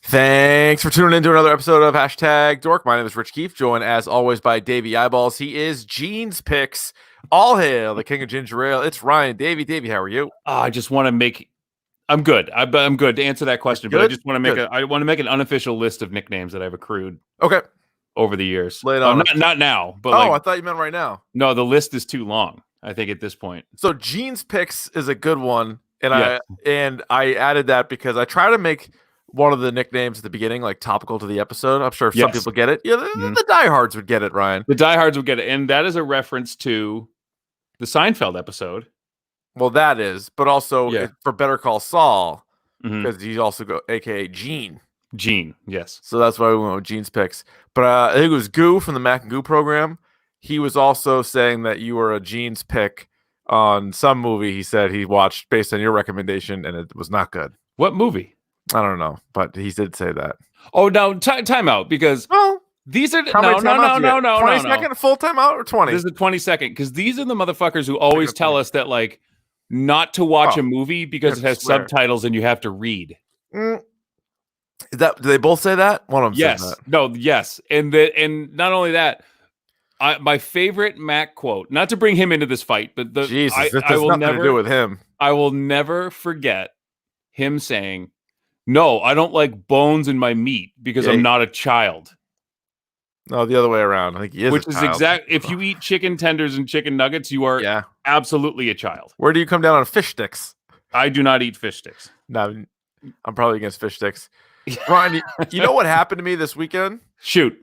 Thanks for tuning in to another episode of Hashtag Dork. My name is Rich Keefe, joined as always by Davey Eyeballs. He is Gene's Picks. All hail the king of ginger ale. It's Ryan. Davey, how are you? I just want to make. I'm good. I'm good to answer that question, but I just want to make I want to make an unofficial list of nicknames that I've accrued. Okay. Over the years. Lay it on. Not now, but I thought you meant right now. No, the list is too long, I think, at this point. So Gene's Picks is a good one, and I added that because I try to make one of the nicknames at the beginning like topical to the episode. I'm sure some people get it. Yeah, the diehards would get it, Ryan. The diehards would get it, and that is a reference to the Seinfeld episode. Well, that is, but also for Better Call Saul, because he's also AKA Gene. Gene, yes. So that's why we went with Gene's Picks. But I think it was Goo from the Mac and Goo program. He was also saying that you were a Gene's pick on some movie he said he watched based on your recommendation, and it was not good. What movie? I don't know, but he did say that. Oh, no, time out, because these are no. 20 second full time out or 20? This is a 20-second, because these are the motherfuckers who always tell us that like not to watch a movie because it has subtitles and you have to read. Do they both say that? One of them yes. says that. No, yes. And not only that, my favorite Mac quote, not to bring him into this fight, but Jesus, this has nothing to do with him. I will never forget him saying, "No, I don't like bones in my meat because I'm not a child." No, the other way around. I think he is. Which is exact. If you eat chicken tenders and chicken nuggets, you are absolutely a child. Where do you come down on fish sticks? I do not eat fish sticks. No, I'm probably against fish sticks. Ryan, you know what happened to me this weekend? Shoot.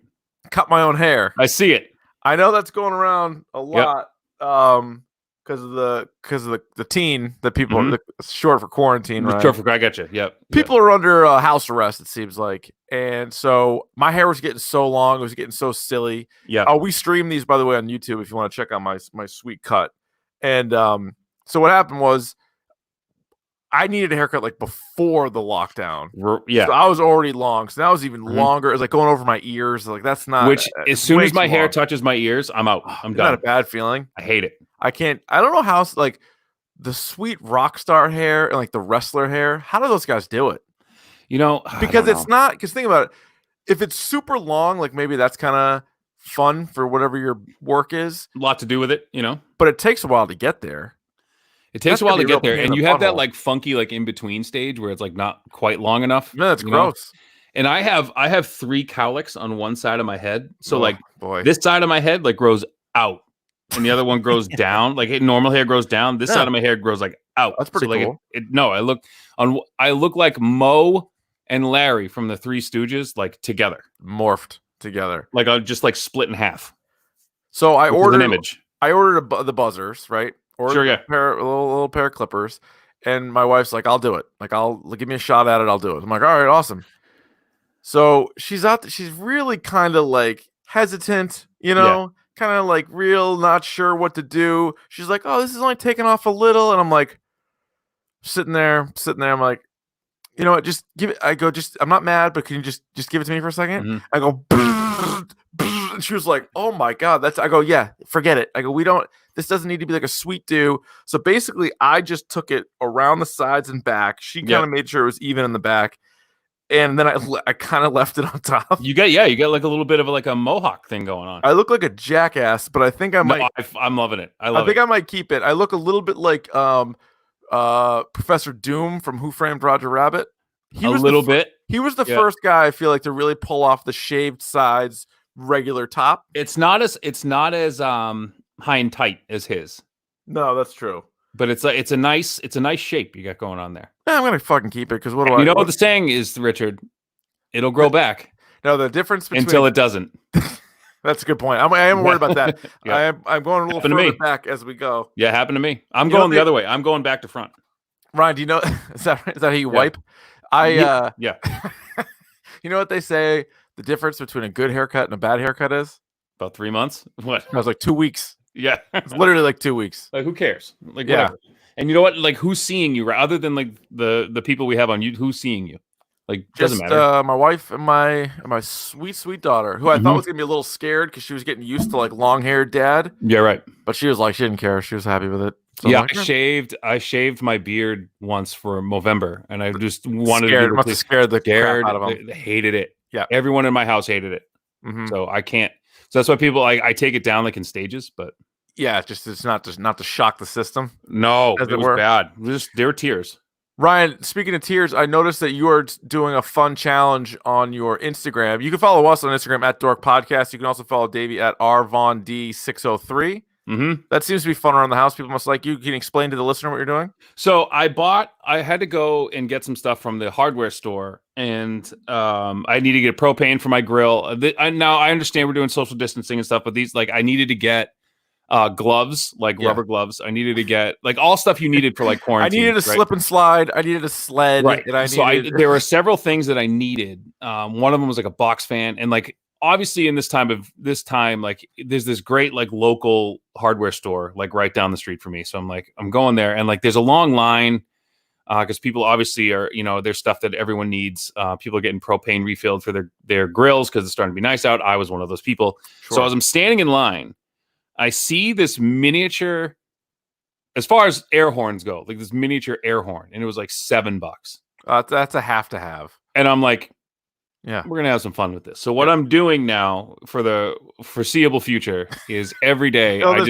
Cut my own hair. I see it. I know that's going around a lot because of the teen that people short for quarantine, right? Short for, I got you. Yep. People are under house arrest, it seems like, and so my hair was getting so long, it was getting so silly. Yeah. We stream these, by the way, on YouTube if you want to check out my sweet cut. And so what happened was, I needed a haircut like before the lockdown. Yeah. So I was already long. So now it's even longer. It's like going over my ears. Like that's not. Which as soon as my hair touches my ears, I'm out. I'm done. Not a bad feeling. I hate it. I don't know how like the sweet rock star hair and like the wrestler hair. How do those guys do it? You know, because it's not. Because think about it. If it's super long, like maybe that's kind of fun for whatever your work is. A lot to do with it, you know. But it takes a while to get there. It takes a while to get there, and you have that like funky like in between stage where it's like not quite long enough. No, that's gross. And I have 3 cowlicks on one side of my head, so this side of my head like grows out, and the other one grows down. Like normal hair grows down. This side of my hair grows like out. That's pretty cool. I look like Moe and Larry from the Three Stooges, like together, morphed together, like just like split in half. So I ordered an image. I ordered the buzzers, right? Or a little pair of clippers, and my wife's like, "I'll do it. Like, give me a shot at it. I'll do it." I'm like, "All right, awesome." So she's out. She's really kind of like hesitant, you know, kind of like real not sure what to do. She's like, "Oh, this is only taking off a little," and I'm like, sitting there. I'm like, you know what? Just give it. I go, I'm not mad, but can you just give it to me for a second? I go, and she was like, "Oh my god, I go, yeah, forget it." I go, this doesn't need to be like a sweet do. So basically, I just took it around the sides and back. She kind of made sure it was even in the back, and then I kind of left it on top. You got like a little bit of like a mohawk thing going on. I look like a jackass, but I think I might. I'm loving it. I think I might keep it. I look a little bit like Professor Doom from Who Framed Roger Rabbit. He was the first guy I feel like to really pull off the shaved sides, regular top. It's not as high and tight as his. No, that's true. But it's a nice shape you got going on there. Yeah, I'm gonna fucking keep it because what do you know what the saying is, Richard? It'll grow back. No, the difference between until it doesn't. That's a good point. I am worried about that. I'm going a little further back as we go. Yeah, happened to me. I'm going the other way. I'm going back to front. Ryan, do you know is that how you wipe? Yeah. You know what they say? The difference between a good haircut and a bad haircut is about 3 months. What? I was like 2 weeks. Yeah, it's literally like 2 weeks. Like who cares? Like whatever. And you know what? Like who's seeing you? Other than like the people we have on YouTube, who's seeing you? Like doesn't matter. My wife and my sweet daughter, who I thought was gonna be a little scared because she was getting used to like long haired dad. Yeah, right. But she was like, she didn't care. She was happy with it. So yeah, I shaved my beard once for Movember, and I just wanted to must have scared the crap out of them. They hated it. Yeah, everyone in my house hated it. So I can't. So that's why people I take it down like in stages, but yeah, it's not to shock the system. No, it was bad. There were tears. Ryan, speaking of tears, I noticed that you are doing a fun challenge on your Instagram. You can follow us on Instagram at Dork Podcast. You can also follow Davey at rvond603. That seems to be fun around the house. People must like you. Can you explain to the listener what you're doing? So I had to go and get some stuff from the hardware store, and I needed to get propane for my grill. Now I understand we're doing social distancing and stuff, but I needed to get gloves, like rubber gloves. I needed to get like all stuff you needed for like quarantine. I needed a slip and slide. I needed a sled. Right. And there were several things that I needed. One of them was like a box fan, and like obviously in this time, like there's this great like local hardware store like right down the street from me. So I'm going there, and like there's a long line because people obviously are, there's stuff that everyone needs. People are getting propane refilled for their grills because it's starting to be nice out. I was one of those people. Sure. So as I'm standing in line, I see this miniature, as far as air horns go, like this miniature air horn, and it was like $7. That's a have to have. And I'm like, yeah, we're gonna have some fun with this. So what I'm doing now for the foreseeable future is every day I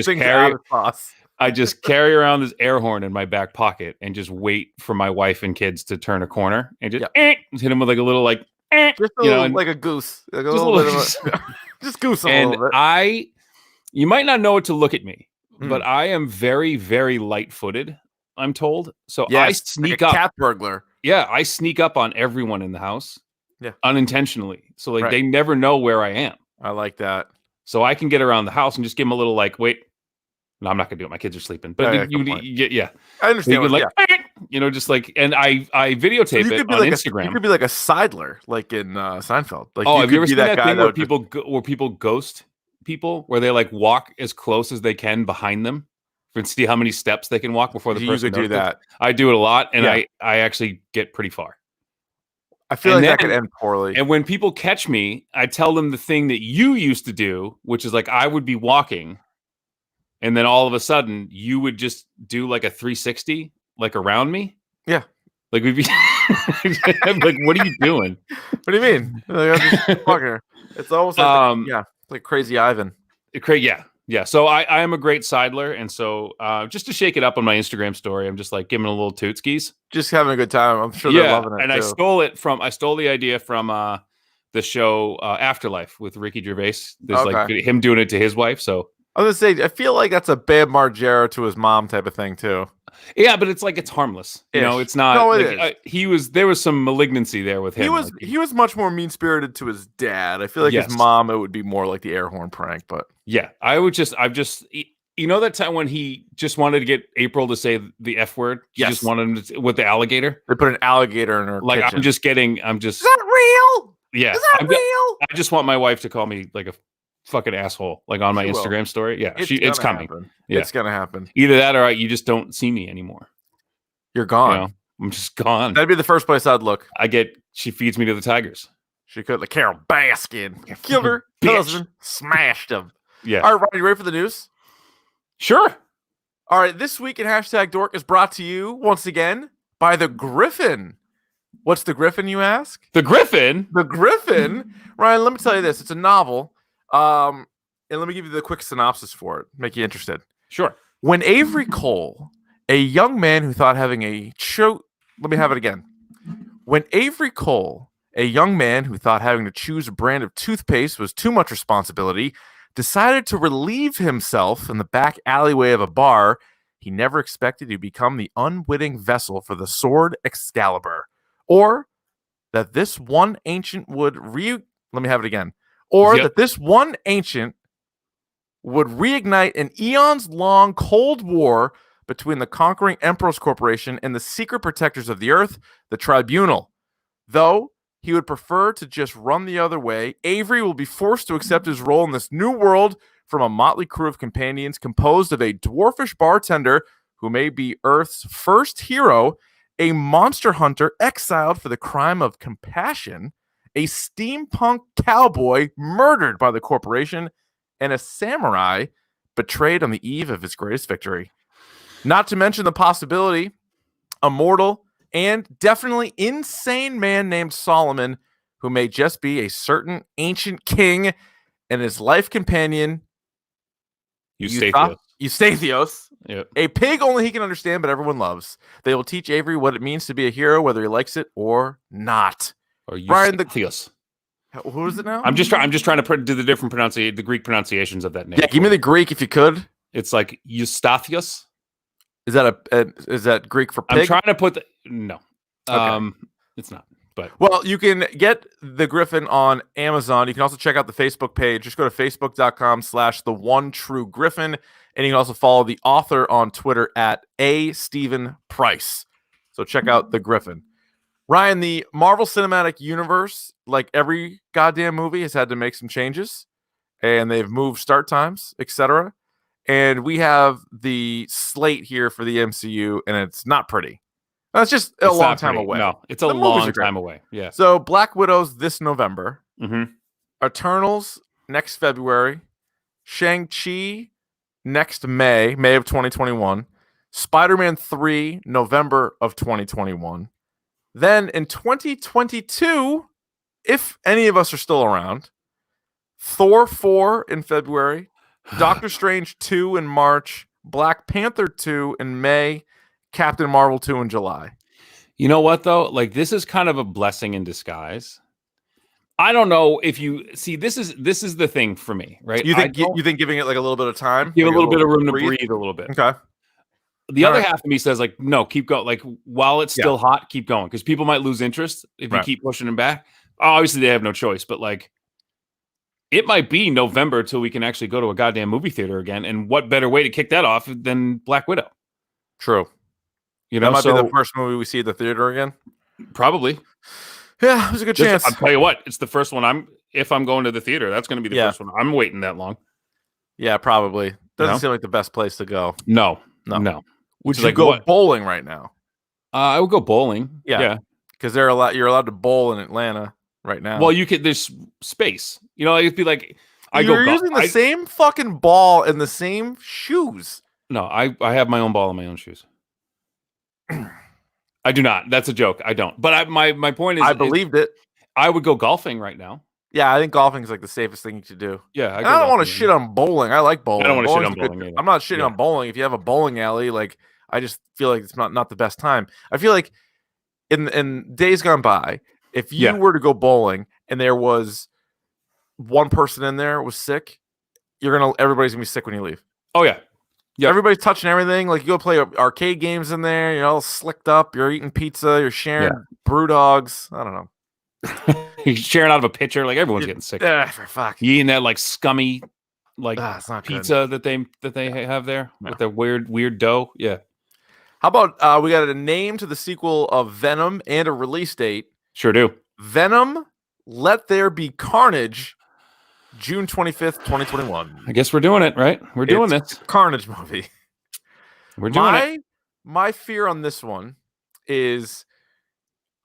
just carry around this air horn in my back pocket and just wait for my wife and kids to turn a corner and just hit them with like a little like just a little, like a goose, like just goose them a little bit. You might not know it to look at me, but I am very, very light-footed, I'm told. So I sneak up. Cat burglar. Yeah, I sneak up on everyone in the house. Yeah. Unintentionally. So like they never know where I am. I like that. So I can get around the house and just give them a little like, wait. No, I'm not gonna do it. My kids are sleeping. But I So understand. just like, and I videotape it on Instagram. You could be like a sidler, like in Seinfeld. Like, have you ever seen that thing where people ghost people, where they like walk as close as they can behind them and see how many steps they can walk before the person usually do that. I do it a lot, and I actually get pretty far. I feel that could end poorly. And when people catch me, I tell them the thing that you used to do, which is like I would be walking, and then all of a sudden you would just do like a 360, like around me. Yeah, like we'd be like, "What are you doing? What do you mean?" Like, I'm just walking. It's almost like like Crazy Ivan. Yeah. So I am a great sidler, and so just to shake it up on my Instagram story, I'm just like giving a little tootskis, just having a good time. I'm sure they're loving it. And too. I stole the idea from the show Afterlife with Ricky Gervais. There's like him doing it to his wife. So I was gonna say, I feel like that's a Bam Margera to his mom type of thing too. Yeah, but it's like it's harmless. It's not. No, there was some malignancy there with him. He was much more mean spirited to his dad. I feel like his mom, it would be more like the air horn prank. But yeah, I've just that time when he just wanted to get April to say the F word. He just wanted him to, with the alligator. They put an alligator in her kitchen. Is that real? Yeah, is that real? I just want my wife to call me like a fucking asshole, like on my Instagram story. Yeah, it's coming. Yeah. It's gonna happen. Either that or you just don't see me anymore. You're gone. I'm just gone. That'd be the first place I'd look. She feeds me to the tigers. She could, like Carol Baskin. Killed her husband, smashed him. Yeah. All right, Ryan, you ready for the news? Sure. All right, this week in #Dork is brought to you once again by the Griffin. What's the Griffin, you ask? The Griffin? The Griffin? Ryan, let me tell you this. It's a novel. And let me give you the quick synopsis for it. Make you interested. Sure. When Avery Cole, a young man who thought having let me have it again. When Avery Cole, a young man who thought having to choose a brand of toothpaste was too much responsibility, decided to relieve himself in the back alleyway of a bar, he never expected to become the unwitting vessel for the sword Excalibur. Or that this one ancient would let me have it again. Or that this one ancient would reignite an eons-long Cold War between the conquering Emperor's Corporation and the secret protectors of the Earth, the Tribunal. Though he would prefer to just run the other way, Avery will be forced to accept his role in this new world from a motley crew of companions composed of a dwarfish bartender who may be Earth's first hero, a monster hunter exiled for the crime of compassion, a steampunk cowboy murdered by the corporation, and a samurai betrayed on the eve of his greatest victory. Not to mention the possibility, a mortal and definitely insane man named Solomon, who may just be a certain ancient king and his life companion, Eustathios, yep. a pig only he can understand, but everyone loves. They will teach Avery what it means to be a hero, whether he likes it or not. Or Eustathios. Who is it now? I'm just trying to do the Greek pronunciations of that name. Yeah, give me the Greek if you could. It's like Eustathios. Is that Greek for pig? I'm trying to put no. Okay. It's not. But well, you can get the Griffin on Amazon. You can also check out the Facebook page. Just go to facebook.com/theonetruegriffin, and you can also follow the author on Twitter at @Stephen_Price. So check out the Griffin. Ryan, the Marvel Cinematic Universe, like every goddamn movie, has had to make some changes, and they've moved start times, etc. And we have the slate here for the MCU, and it's not pretty. It's just a long time away. No, it's a long time away. Yeah. So Black Widow's this November. Mm-hmm. Eternals next February. Shang-Chi next May of 2021. Spider-Man 3, November of 2021. Then in 2022, if any of us are still around, Thor 4 in February, Doctor Strange 2 in March, Black Panther 2 in May, Captain Marvel 2 in July. You know what, though? Like, this is kind of a blessing in disguise. I don't know if you see this is the thing for me, right? You think giving it like a little bit of time, give a little bit of room to breathe a little bit. Okay. The other half of me says, like, no, keep going. Like, while it's still hot, keep going, because people might lose interest if you keep pushing them back. Obviously, they have no choice, but like, it might be November till we can actually go to a goddamn movie theater again. And what better way to kick that off than Black Widow? True. You know, that might be the first movie we see at the theater again. Probably. Yeah, there's a good chance. I'll tell you what, it's the first one if I'm going to the theater, that's going to be the first one. I'm waiting that long. Yeah, probably. Doesn't seem like the best place to go. No. Would you go bowling right now? I would go bowling. Yeah. Because you're allowed to bowl in Atlanta right now. Well, there's space. You know, it'd be like you're using the same fucking ball and the same shoes. No, I have my own ball and my own shoes. I do not. That's a joke. I don't. But my point is, I believed it. I would go golfing right now. Yeah, I think golfing is like the safest thing you could do. Yeah, I don't want to shit on bowling. I like bowling. I don't want to shit on bowling. I'm not shitting on bowling. If you have a bowling alley, like, I just feel like it's not the best time. I feel like in days gone by, if you were to go bowling and there was one person in there was sick, everybody's gonna be sick when you leave. Oh yeah. Yeah, everybody's touching everything. Like, you go play arcade games in there. You're all slicked up. You're eating pizza. You're sharing brew dogs. I don't know. You're sharing out of a pitcher. Like, everyone's getting sick. For fuck. You eating that like scummy, like pizza good. that they have there with their weird dough. Yeah. How about we got a name to the sequel of Venom and a release date? Sure do. Venom, Let There Be Carnage. June 25th, 2021. I guess we're doing it, right? We're doing this. Carnage movie. We're doing it. My fear on this one is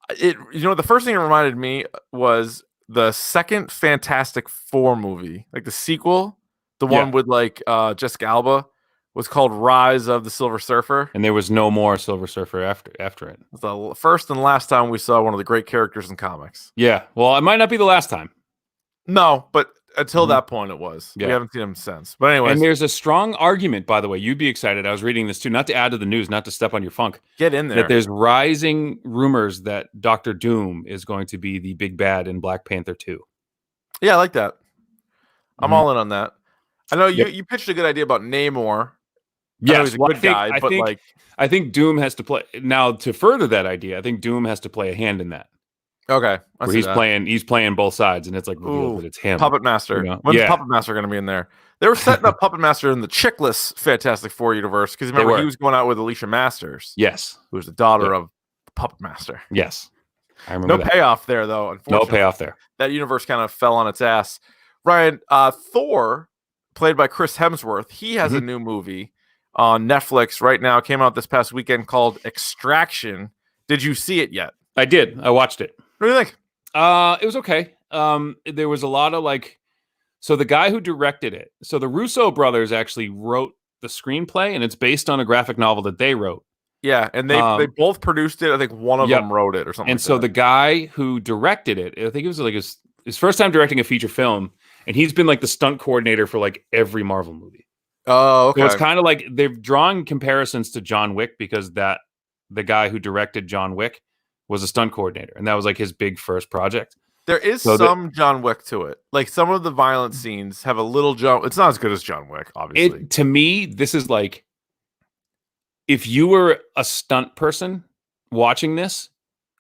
the first thing it reminded me was the second Fantastic Four movie, like the sequel, the one with like Jessica Alba, was called Rise of the Silver Surfer. And there was no more Silver Surfer after it. It was the first and last time we saw one of the great characters in comics. Yeah. Well, it might not be the last time. No, but until that point, it was. Yeah. We haven't seen him since. But anyway, and there's a strong argument, by the way. You'd be excited. I was reading this too, not to add to the news, not to step on your funk. Get in there. That there's rising rumors that Dr. Doom is going to be the big bad in Black Panther 2. Yeah, I like that. I'm all in on that. I know you pitched a good idea about Namor. Yes, he's a good guy, but I think Doom has to play now to further that idea. I think Doom has to play a hand in that. Okay, where he's playing both sides, and it's like revealed that it's him. Puppet Master. You know? When's Puppet Master going to be in there? They were setting up Puppet Master in the chickless Fantastic Four universe because remember he was going out with Alicia Masters. Yes, who was the daughter of Puppet Master. Yes, I remember. No payoff there though. Unfortunately, no payoff there. That universe kind of fell on its ass. Ryan, Thor, played by Chris Hemsworth, he has a new movie on Netflix right now. It came out this past weekend called Extraction. Did you see it yet? I did. I watched it. What do you think? It was okay. There was a lot of so the guy who directed it, so the Russo brothers actually wrote the screenplay, and it's based on a graphic novel that they wrote. Yeah, and they both produced it. I think one of them wrote it or something. And so the guy who directed it, I think it was like his first time directing a feature film, and he's been like the stunt coordinator for like every Marvel movie. Oh, okay. So it's kind of like they're drawing comparisons to John Wick because the guy who directed John Wick was a stunt coordinator, and that was like his big first project. There is some John Wick to it. Like some of the violent scenes have a little John. It's not as good as John Wick, obviously. To me, this is like if you were a stunt person watching this,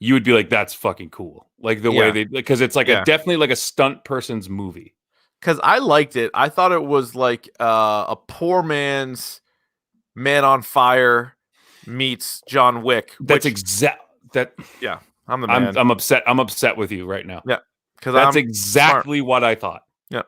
you would be like, "That's fucking cool!" Like the way they, because it's like definitely like a stunt person's movie. Because I liked it. I thought it was like a poor man's Man on Fire meets John Wick. That's exact. That I'm the man. I'm upset. I'm upset with you right now. Yeah, because that's exactly what I thought. Yeah,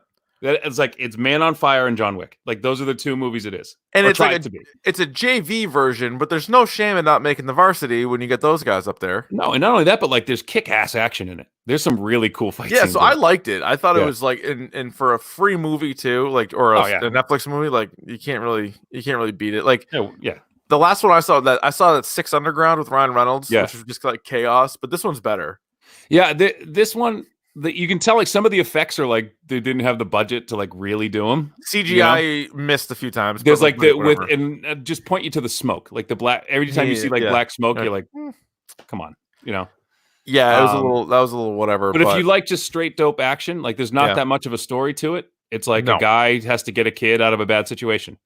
it's like it's Man on Fire and John Wick. Like those are the two movies it is, and it's like it's a JV version, but there's no shame in not making the varsity when you get those guys up there. No, and not only that, but like there's kick-ass action in it. There's some really cool fights. Yeah, so I liked it. I thought it was like, and for a free movie too, like or a Netflix movie, like you can't really beat it. Like the last one I saw that Six Underground with Ryan Reynolds, which was just like chaos, but this one's better. Yeah, this one you can tell like some of the effects are like they didn't have the budget to like really do them. CGI missed a few times. There's like and just point you to the smoke, like the black. Every time you see like black smoke, you're like, come on, Yeah, it was that was a little whatever. But if you like just straight dope action, like there's not that much of a story to it. It's like a guy has to get a kid out of a bad situation.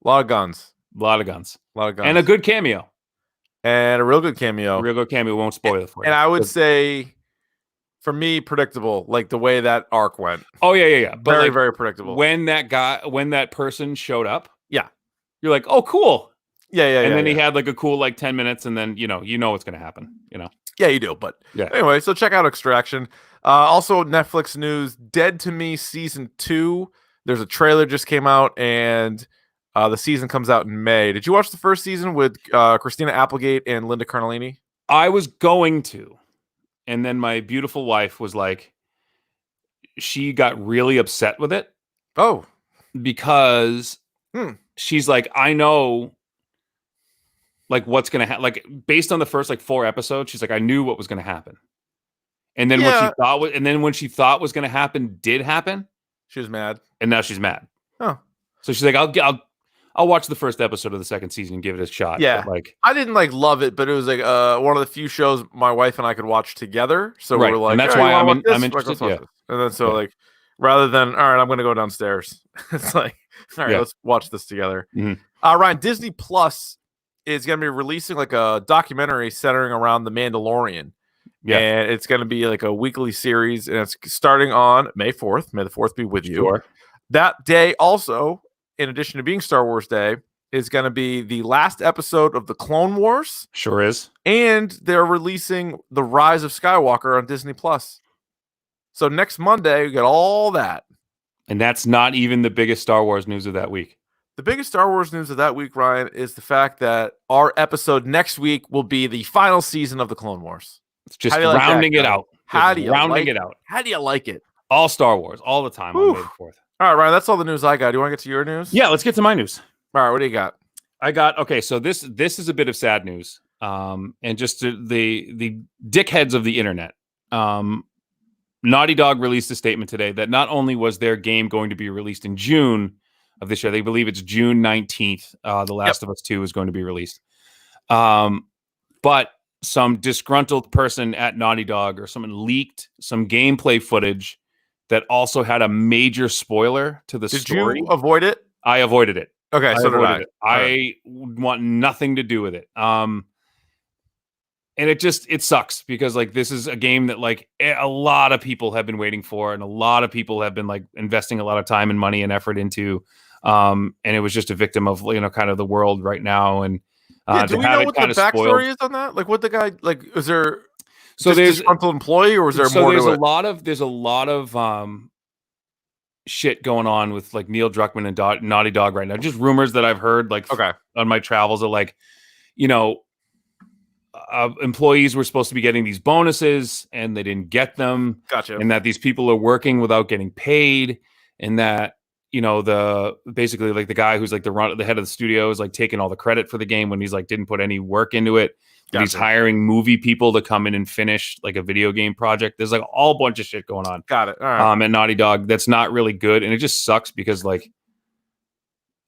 A lot of guns. And a good cameo. And a real good cameo. Won't spoil it for you. And I would say, for me, predictable, like the way that arc went. Oh, yeah. But very, very predictable. When that person showed up, you're like, oh, cool. Yeah. And then he had like a cool like 10 minutes, and then you know what's gonna happen. Yeah, you do. But anyway, so check out Extraction. Also, Netflix news: Dead to Me season 2. There's a trailer just came out, and the season comes out in May. Did you watch the first season with Christina Applegate and Linda Cardellini? I was going to, and then my beautiful wife was like, she got really upset with it. Oh, because she's like, I know, like what's gonna happen. Like based on the first like 4 episodes, she's like, I knew what was gonna happen. And then when she thought was gonna happen did happen, she was mad, and now she's mad. Oh, so she's like, I'll watch the first episode of the second season and give it a shot. Yeah, but like I didn't like love it, but it was like one of the few shows my wife and I could watch together. So we're like, and that's why I'm interested. And then like rather than all right, I'm going to go downstairs. It's like all right, let's watch this together. Mm-hmm. Ryan, Disney Plus is going to be releasing like a documentary centering around the Mandalorian. Yeah, and it's going to be like a weekly series, and it's starting on May 4th. May the 4th be with you. Sure. That day also, in addition to being Star Wars Day, is going to be the last episode of the Clone Wars. Sure is. And they're releasing The Rise of Skywalker on Disney Plus. So next Monday, we got all that. And that's not even the biggest Star Wars news of that week. The biggest Star Wars news of that week, Ryan, is the fact that our episode next week will be the final season of the Clone Wars. It's just rounding it out. How do you rounding it out? How do you like it? All Star Wars, all the time on May 4th. All right, Ryan, that's all the news I got. Do you want to get to your news? Yeah, let's get to my news. All right, what do you got? Okay, so this is a bit of sad news. And just the dickheads of the internet. Naughty Dog released a statement today that not only was their game going to be released in June of this year, they believe it's June 19th. The Last of Us 2 is going to be released. But some disgruntled person at Naughty Dog or someone leaked some gameplay footage that also had a major spoiler to the story. Did you avoid it? I avoided it. Okay, so did I. I want nothing to do with it. And it sucks because like this is a game that like a lot of people have been waiting for, and a lot of people have been like investing a lot of time and money and effort into. And it was just a victim of kind of the world right now. And do we know what the backstory is on that? Like, what the guy like? Is there there's a disgruntled employee, or is there more to it? There's a lot of shit going on with like Neil Druckmann and Naughty Dog right now. Just rumors that I've heard like on my travels of like, employees were supposed to be getting these bonuses and they didn't get them. Gotcha. And that these people are working without getting paid, and that you know, basically like the guy who's like the head of the studio is like taking all the credit for the game when he's like didn't put any work into it. Gotcha. He's hiring movie people to come in and finish like a video game project. There's like a whole bunch of shit going on. Got it. All right. At Naughty Dog, that's not really good, and it just sucks because like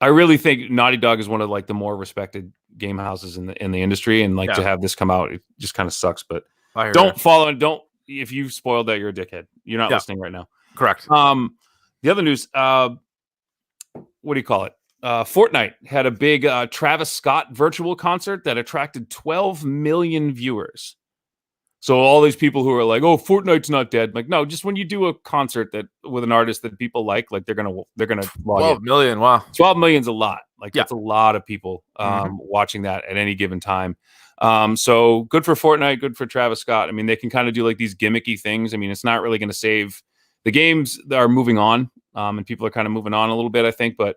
I really think Naughty Dog is one of like the more respected game houses in the industry, and like to have this come out, it just kind of sucks. But don't if you've spoiled that, you're a dickhead. You're not listening right now. Correct. The other news, what do you call it? Fortnite had a big Travis Scott virtual concert that attracted 12 million viewers. So all these people who are like, "Oh, Fortnite's not dead," like, no, just when you do a concert that with an artist that people like they're gonna log 12 million. Wow, 12 million's a lot. Like that's a lot of people watching that at any given time. So good for Fortnite, good for Travis Scott. I mean, they can kind of do like these gimmicky things. I mean, it's not really going to save the games that are moving on, and people are kind of moving on a little bit, I think. But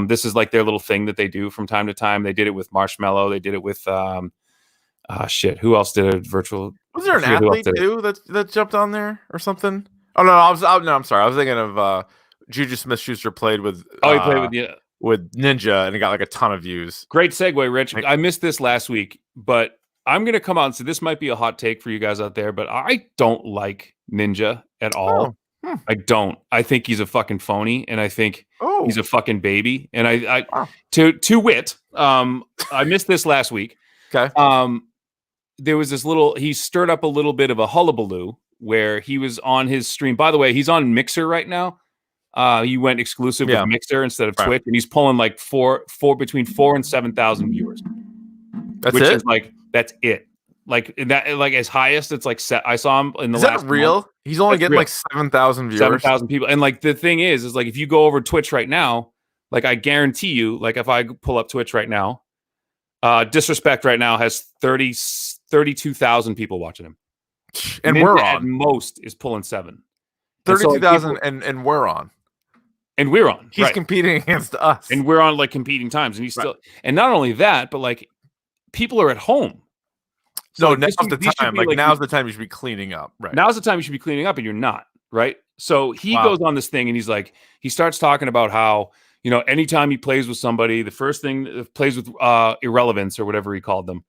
this is like their little thing that they do from time to time. They did it with Marshmello. They did it with who else did a virtual? Was there an athlete too that jumped on there or something? Oh no, I'm sorry. I was thinking of Juju Smith-Schuster played with. He played with Ninja, and it got like a ton of views. Great segue, Rich. I missed this last week, but I'm going to come out and say this might be a hot take for you guys out there, but I don't like Ninja at all. I don't. I think he's a fucking phony, and I think he's a fucking baby. And to wit, I missed this last week. Okay. There was he stirred up a little bit of a hullabaloo where he was on his stream. By the way, he's on Mixer right now. He went exclusive with Mixer instead of Twitch, and he's pulling like between 4,000 and 7,000 viewers. That's it. Is like that's it. Like that, like as highest, it's like I saw him in the last. Is that real? Month. He's only getting like 7,000 viewers. 7,000 people, and like the thing is like if you go over Twitch right now, like I guarantee you, like if I pull up Twitch right now, Disrespect right now has 32,000 people watching him, and Ninja we're on at most is pulling 7. 32,000, and we're on. And we're on. He's competing against us. And we're on like competing times. And he's still and not only that, but like people are at home. So now's the time. Like now's the time you should be cleaning up. Right. Now's the time you should be cleaning up, and you're not, right? So he goes on this thing and he's like, he starts talking about how, you know, anytime he plays with somebody, the first thing plays with irrelevance or whatever he called them.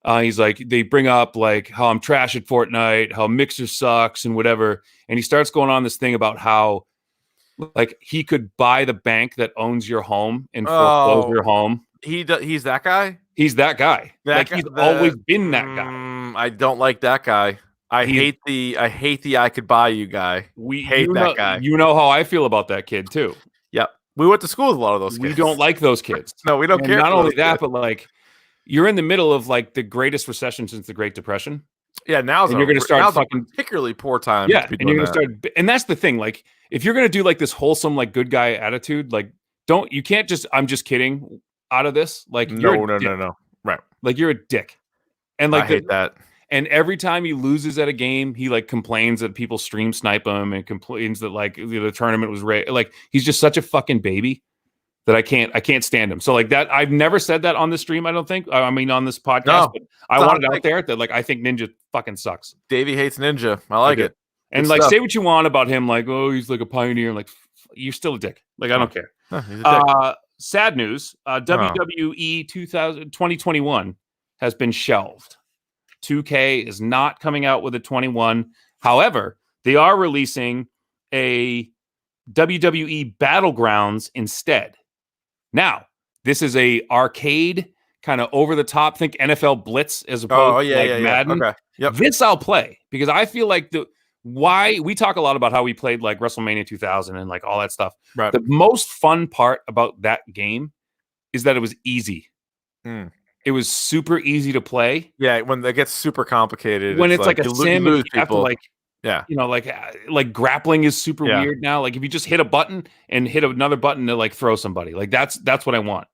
He's like, they bring up like how I'm trash at Fortnite, how Mixer sucks and whatever. And he starts going on this thing about how like he could buy the bank that owns your home and foreclose your home. He's that guy? He's that guy. He's always been that guy. I don't like that guy. I hate the I could buy you guy. We hate that guy. You know how I feel about that kid too. Yep. We went to school with a lot of those kids. We don't like those kids. No, we don't care. Not only that, but like you're in the middle of like the greatest recession since the Great Depression. Yeah, now you're going to start fucking particularly poor time. Yeah, and you're going to start, and that's the thing. Like, if you're going to do like this wholesome, like good guy attitude, like you can't just I'm just kidding out of this. Like, no, right? Like you're a dick, and like I hate that. And every time he loses at a game, he like complains that people stream snipe him and complains that like the tournament was like he's just such a fucking baby that I can't stand him. So like that, I've never said that on the stream. I don't think. I mean, on this podcast, but I want it out there that like I think Ninja fucking sucks. Davey hates Ninja. I like it. And like, say what you want about him, like, oh, he's like a pioneer. Like, you're still a dick. Like, I don't care. He's a dick. Sad news. WWE 2021 has been shelved. 2K is not coming out with a 21. However, they are releasing a WWE Battlegrounds instead. Now, this is a arcade kind of over the top. Think NFL Blitz as opposed to Madden. Okay. Yep. This I'll play because I feel like why we talk a lot about how we played like WrestleMania 2000 and like all that stuff. Right. The most fun part about that game is that it was easy. It was super easy to play. Yeah, when it gets super complicated, when it's like a sim, you have to like, yeah, you know, like grappling is super weird now. Like if you just hit a button and hit another button to like throw somebody, like that's what I want.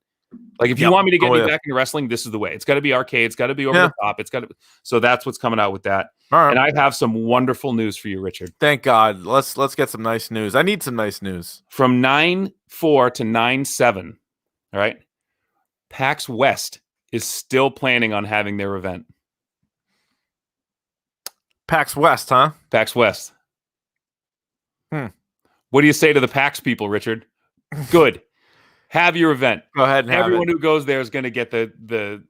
Like if you want me to get me back into wrestling, this is the way. It's got to be arcade. It's got to be over the top. It's got to. So that's what's coming out with that. All right. And I have some wonderful news for you, Richard. Thank God. Let's get some nice news. I need some nice news. From 9/4 to 9/7. All right. PAX West is still planning on having their event. PAX West, huh? PAX West. What do you say to the PAX people, Richard? Good. Have your event. Go ahead and everyone have it. Who goes there is going to get the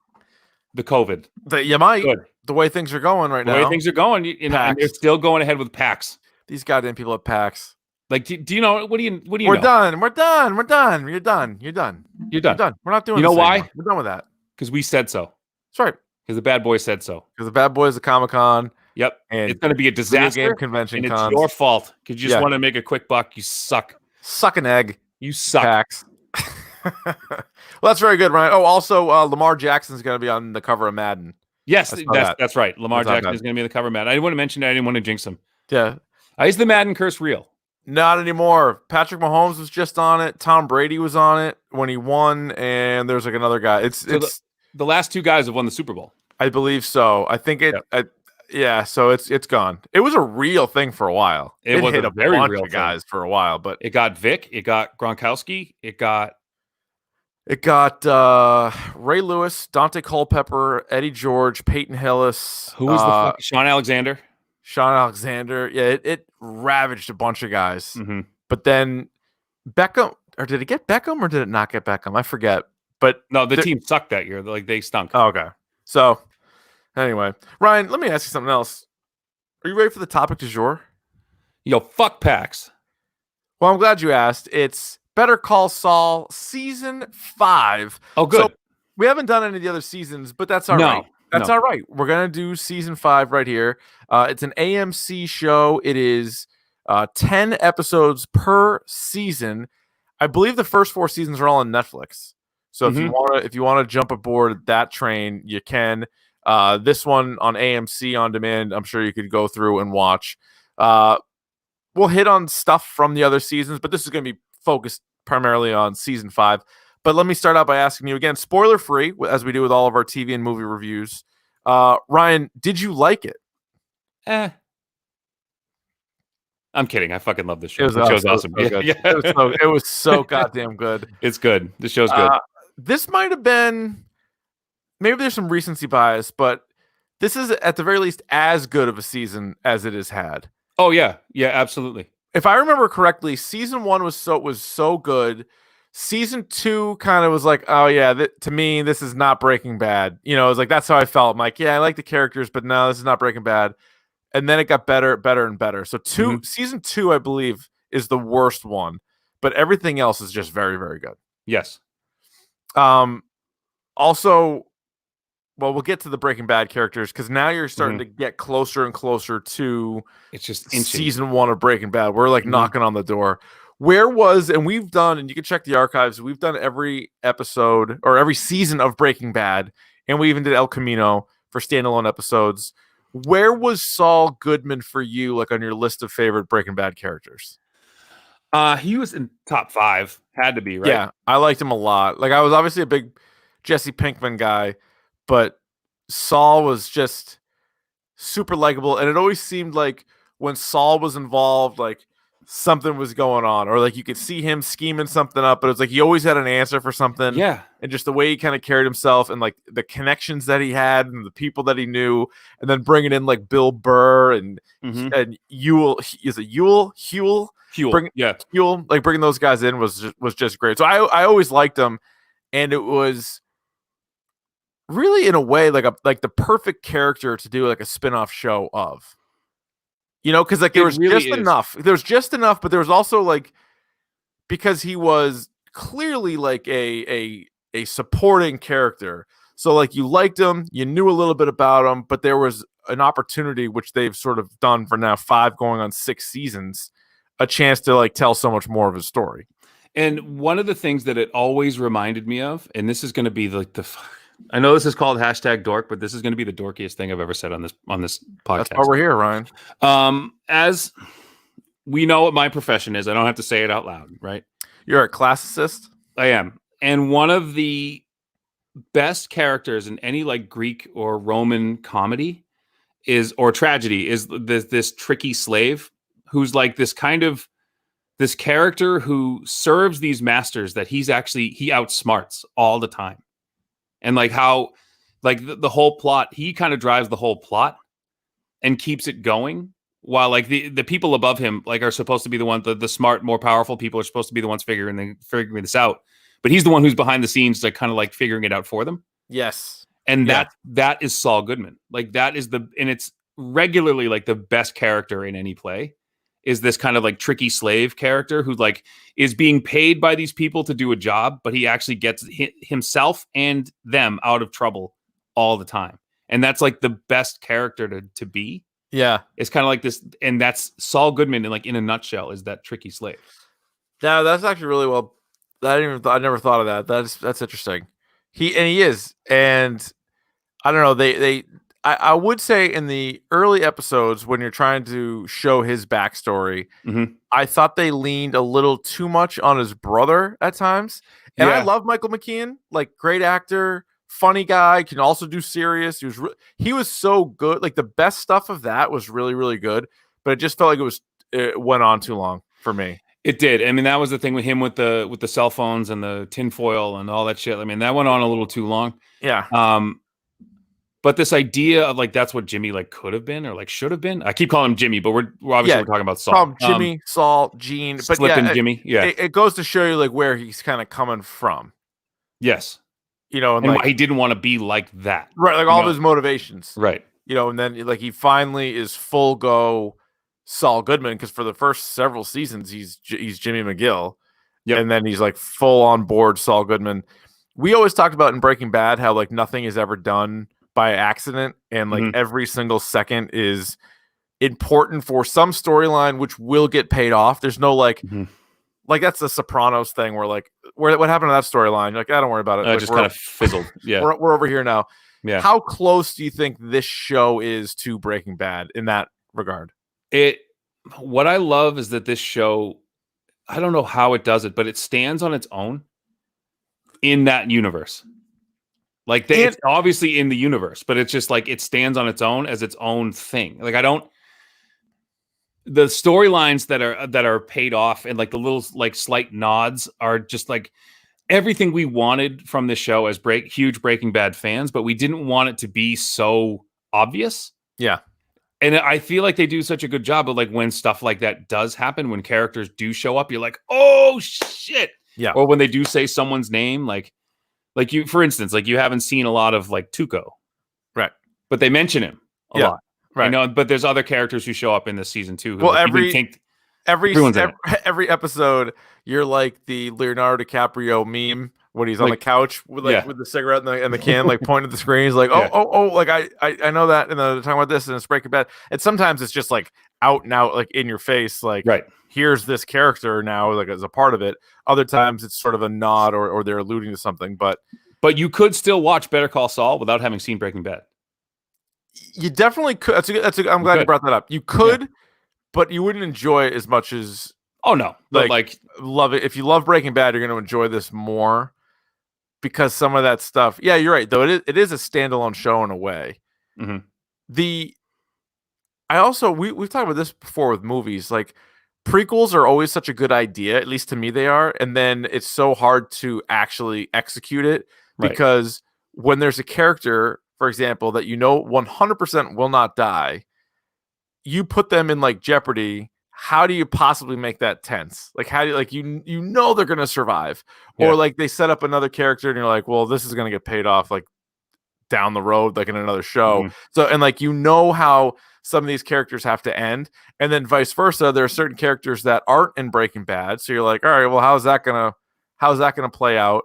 COVID. You might. Good. The way things are going right now. The way things are going, and they're still going ahead with PAX. These goddamn people at PAX. Like, do you know? What do you know? We're done. We're done. We're done. You're done. You're done. You're done. You're done. We're not doing. You know why? We're done with that. Because we said so. That's right. Because the bad boys said so. Because the bad boys at Comic-Con. Yep. And it's going to be a disaster. Game convention. And it's your fault because you just want to make a quick buck. You suck. Suck an egg. You suck. PAX. Well, that's very good, Ryan. Oh, also, Lamar Jackson's going to be on the cover of Madden. Yes, that's right. Lamar Jackson is going to be on the cover of Madden. I didn't want to mention that. I didn't want to jinx him. Yeah. Is the Madden curse real? Not anymore. Patrick Mahomes was just on it. Tom Brady was on it when he won, and there's like another guy. It's the last two guys have won the Super Bowl. I believe so. I think it. Yep. So it's gone. It was a real thing for a while. It was hit a very bunch real of guys for a while, but it got Vic, it got Gronkowski, it got Ray Lewis, Dante Culpepper, Eddie George, Peyton Hillis. Who was the Sean Alexander? Sean Alexander. Yeah, it ravaged a bunch of guys. Mm-hmm. But then Beckham, or did it get Beckham or did it not get Beckham? I forget. But no, the team sucked that year. Like they stunk. Oh, okay. So anyway, Ryan, let me ask you something else. Are you ready for the topic du jour? Yo, fuck PAX. Well, I'm glad you asked. It's Better Call Saul season 5. Oh, good. So we haven't done any of the other seasons, but that's all right. That's all right. We're going to do season 5 right here. It's an AMC show. It is 10 episodes per season. I believe the first 4 seasons are all on Netflix. So if you want to jump aboard that train, you can. This one on AMC on demand, I'm sure you could go through and watch. We'll hit on stuff from the other seasons, but this is going to be focused primarily on season 5. But let me start out by asking you again, spoiler free, as we do with all of our TV and movie reviews. Ryan, did you like it? I'm kidding. I fucking love this show. The show's awesome. It was so goddamn good. It's good. This show's good. This might have been, maybe there's some recency bias, but this is at the very least as good of a season as it has had. Oh yeah, absolutely. If I remember correctly, season 1 was so good. Season 2 kind of was like, oh yeah, to me this is not Breaking Bad. You know, it was like that's how I felt. I'm like, yeah, I like the characters, but no, this is not Breaking Bad. And then it got better and better. So season 2, I believe, is the worst one, but everything else is just very, very good. Yes. Also, well, we'll get to the Breaking Bad characters because now you're starting to get closer and closer to it's just season 1 of Breaking Bad. We're like knocking on the door. And we've done, and you can check the archives, we've done every episode or every season of Breaking Bad, and we even did El Camino for standalone episodes. Where was Saul Goodman for you, like on your list of favorite Breaking Bad characters? He was in top 5. Had to be, right? Yeah, I liked him a lot. Like I was obviously a big Jesse Pinkman guy, but Saul was just super likable, and it always seemed like when Saul was involved, like something was going on, or like you could see him scheming something up, but it was like he always had an answer for something. Yeah. And just the way he kind of carried himself and like the connections that he had and the people that he knew, and then bringing in like Bill Burr and Huel. Huel, like bringing those guys in was just great. So I always liked them, and it was really in a way like the perfect character to do like a spin-off show of. You know, because like there was really just enough. There was just enough, but there was also like, because he was clearly like a supporting character. So like you liked him, you knew a little bit about him, but there was an opportunity, which they've sort of done for now 5 going on 6 seasons, a chance to like tell so much more of his story. And one of the things that it always reminded me of, and this is going to be like I know this is called #dork, but this is going to be the dorkiest thing I've ever said on this podcast. That's why we're here, Ryan. As we know what my profession is, I don't have to say it out loud, right? You're a classicist? I am. And one of the best characters in any like Greek or Roman comedy or tragedy is this tricky slave who's like this character who serves these masters that he outsmarts all the time. And like how, like the whole plot, he kind of drives the whole plot and keeps it going. while like the people above him like are supposed to be the ones, the smart, more powerful people are supposed to be the ones figuring this out. But he's the one who's behind the scenes, like kind of like figuring it out for them. Yes. And that is Saul Goodman. Like that is and it's regularly like the best character in any play is this kind of like tricky slave character who like is being paid by these people to do a job, but he actually gets himself and them out of trouble all the time. And that's like the best character to be. Yeah. It's kind of like this. And that's Saul Goodman in a nutshell is that tricky slave. Yeah, that's actually really well. I never thought of that. That's interesting. He is. And I don't know. I would say in the early episodes when you're trying to show his backstory, I thought they leaned a little too much on his brother at times. And I love Michael McKean, like great actor, funny guy, can also do serious. He was so good. Like the best stuff of that was really, really good. But it just felt like it went on too long for me. It did. I mean, that was the thing with him with the cell phones and the tinfoil and all that shit. I mean, that went on a little too long. Yeah. But this idea of like that's what Jimmy like could have been or like should have been. I keep calling him Jimmy, but we're obviously talking about Saul. Jimmy, Saul, Gene, but Jimmy. Yeah, it goes to show you like where he's kind of coming from. Yes, and like, why he didn't want to be like that. Right, like all of his motivations. Right. And then like he finally is full go Saul Goodman because for the first several seasons he's Jimmy McGill, and then he's like full on board Saul Goodman. We always talked about in Breaking Bad how like nothing is ever done by accident, and like every single second is important for some storyline which will get paid off. There's no like that's the Sopranos thing where like what happened to that storyline? You're like, don't worry about it. It just kind of fizzled. Yeah, we're over here now. Yeah. How close do you think this show is to Breaking Bad in that regard? What I love is that this show, I don't know how it does it, but it stands on its own in that universe. Like it's obviously in the universe, but it's just like it stands on its own as its own thing. Like the storylines that are paid off and like the little like slight nods are just like everything we wanted from the show as huge Breaking Bad fans, but we didn't want it to be so obvious. Yeah. And I feel like they do such a good job of like when stuff like that does happen, when characters do show up, you're like, oh shit. Yeah. Or when they do say someone's name, like you, for instance, like you haven't seen a lot of like Tuco, right? But they mention him a lot, right? But there's other characters who show up in this season too. Well, every episode, you're like the Leonardo DiCaprio meme when he's on the couch with the cigarette and the can, like pointing at the screen. He's like, oh, like I know that, and they're talking about this, and it's Breaking Bad. And sometimes it's just like out and out, like in your face, like here's this character now, like as a part of it. Other times it's sort of a nod or they're alluding to something, but you could still watch Better Call Saul without having seen Breaking Bad. You definitely could. I'm glad you brought that up. You could, but you wouldn't enjoy it as much as. Oh no! Like love it. If you love Breaking Bad, you're going to enjoy this more because some of that stuff. Yeah, you're right. Though it is a standalone show in a way. We've talked about this before with movies. Like prequels are always such a good idea, at least to me they are, and then it's so hard to actually execute it because when there's a character, for example, that 100% will not die, you put them in like jeopardy. How do you possibly make that tense? Like how do you they're going to survive, or like they set up another character and you're like, well, this is going to get paid off like down the road, like in another show. So and like how some of these characters have to end, and then vice versa. There are certain characters that aren't in Breaking Bad, so you're like, all right, well, how's that gonna play out?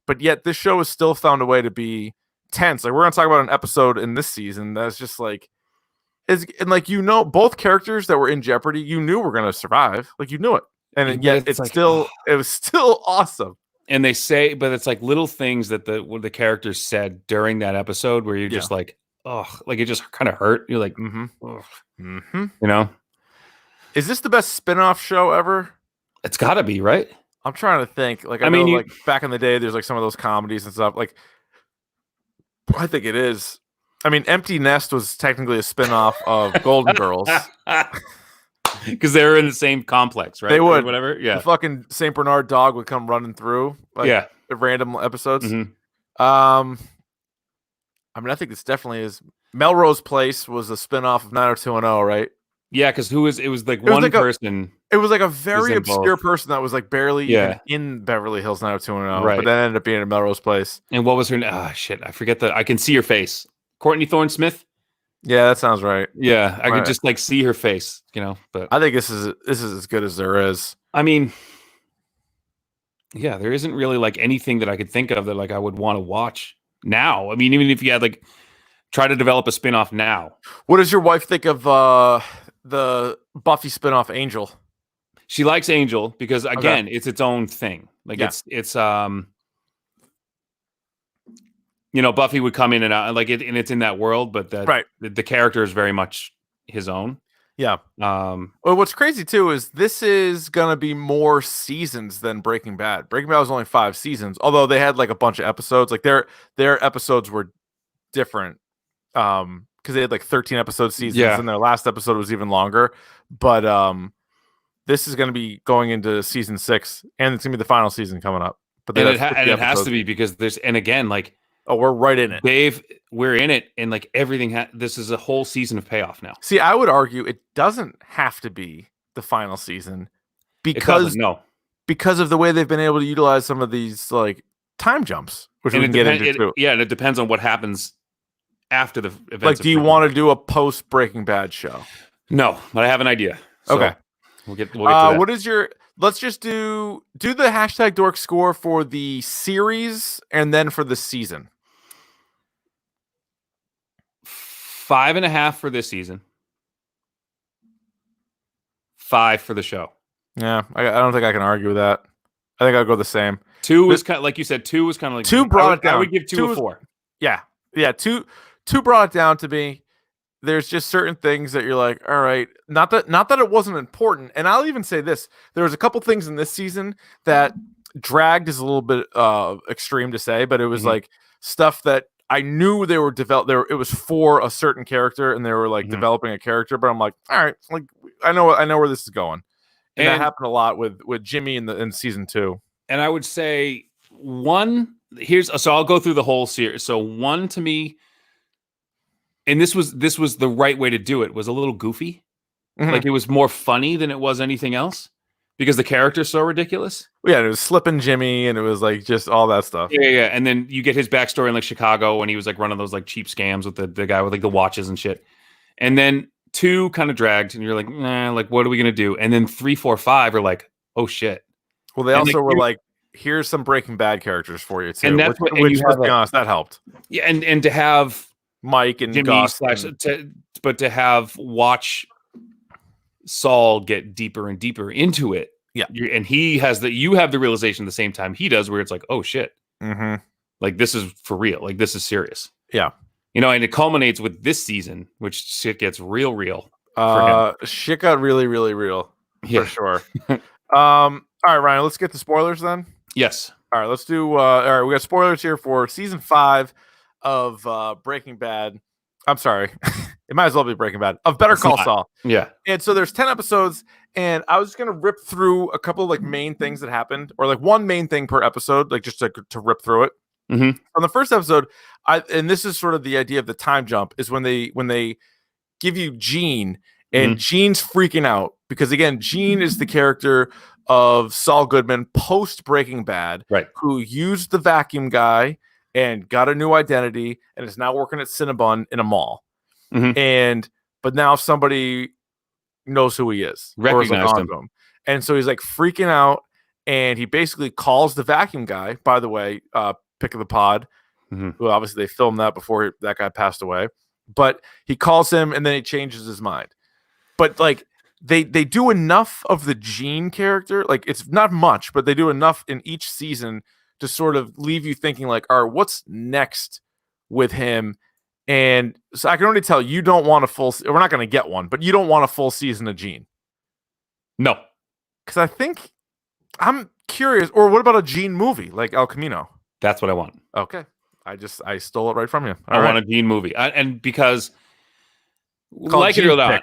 But yet this show has still found a way to be tense. Like we're gonna talk about an episode in this season that's just like both characters that were in jeopardy, you knew were gonna survive. Like you knew it, and yet it was still awesome. And they say, but it's like little things that the characters said during that episode where you're just like, oh, like it just kind of hurt. You're like, is this the best spin-off show ever? It's got to be, right? I'm trying to think. Like I mean, like back in the day, there's like some of those comedies and stuff. Like I think it is. I mean, Empty Nest was technically a spin-off of Golden Girls. Because they were in the same complex, right? They would. Or whatever. Yeah. The fucking St. Bernard dog would come running through. Like, the random episodes. I mean, I think this definitely is. Melrose Place was a spin-off of 90210, right? Yeah, because it was like one person. It was like a very obscure person that was like barely even in Beverly Hills 90210, right. but then ended up being in Melrose Place. And what was her name? Ah, shit, I forget I can see her face. Courtney Thorne-Smith. Yeah, that sounds right. Yeah, I could just like see her face, but I think this is as good as there is. I mean, yeah, there isn't really like anything that I could think of that like I would want to watch now. I mean, even if you had like try to develop a spinoff now. What does your wife think of the Buffy spinoff Angel? She likes Angel because again, it's its own thing. Like it's Buffy would come in and out like and it's in that world, but the character is very much his own. Yeah. Well, what's crazy too is this is gonna be more seasons than Breaking Bad. Breaking Bad was only 5 seasons, although they had like a bunch of episodes. Like their episodes were different. Because they had like 13 episode seasons, and their last episode was even longer. But this is gonna be going into season 6, and it's gonna be the final season coming up. But it has to be because we're right in it. Dave, we're in it, and like everything. This is a whole season of payoff now. See, I would argue it doesn't have to be the final season because of the way they've been able to utilize some of these like time jumps, which we can get into too. Yeah, and it depends on what happens after the events. Like, do you want to do a post Breaking Bad show? No, but I have an idea. So okay, we'll get to that. What is your? Let's just do the hashtag Dork score for the series and then for the season. 5.5 for this season. 5 for the show. Yeah, I don't think I can argue with that. I think I'll go the same. 2 was kind of like you said. 2 was kind of like 2 brought it down. I would give 2 a 4. Yeah. 2 brought it down to me. There's just certain things that you're like, all right, not that it wasn't important. And I'll even say this: there was a couple things in this season that dragged is a little bit extreme to say, but it was like stuff that I knew they were it was for a certain character, and they were like developing a character. But I'm like, all right, like I know where this is going, and that happened a lot with Jimmy in season 2. And I would say 1. So I'll go through the whole series. So 1 to me, and this was the right way to do it, was a little goofy. Like it was more funny than it was anything else because the character's so ridiculous. Yeah, it was Slippin' Jimmy, and it was like just all that stuff. Yeah. And then you get his backstory in like Chicago when he was like running those like cheap scams with the guy with like the watches and shit. And then 2 kind of dragged, and you're like, nah, like what are we gonna do? And then 3, 4, 5 are like, oh shit. Well, they also were like, here's some Breaking Bad characters for you too. And that's which let's be honest, that helped. Yeah, and to have Mike and Jimmy Gus, but to have watch Saul get deeper and deeper into it. Yeah, and you have the realization at the same time he does, where it's like, oh shit, like this is for real, like this is serious. Yeah, and it culminates with this season, which shit gets real. Shit got really, really real for sure. All right, Ryan, let's get to spoilers then. Yes. All right, let's do. All right, we got spoilers here for season 5 of Breaking Bad. I'm sorry, it might as well be Breaking Bad of Better Call Saul. Yeah, and so there's 10 episodes, and I was just gonna rip through a couple of like main things that happened, or like one main thing per episode, like just to rip through it. On the first episode, and this is sort of the idea of the time jump, is when they give you Gene, and Gene's freaking out because again, Gene is the character of Saul Goodman post Breaking Bad, right? Who used the vacuum guy and got a new identity and is now working at Cinnabon in a mall. But now somebody knows who he is, recognized him, and so he's like freaking out, and he basically calls the vacuum guy. By the way, pick of the pod, who obviously they filmed that before that guy passed away, but he calls him and then he changes his mind. But like they do enough of the Gene character, like it's not much, but they do enough in each season to sort of leave you thinking like, all right, what's next with him? And so I can already tell you don't want a full. We're not going to get one, but you don't want a full season of Gene. No, because I think I'm curious. Or what about a Gene movie like El Camino? That's what I want. Okay, I stole it right from you. I want a Gene movie, and because like it or not,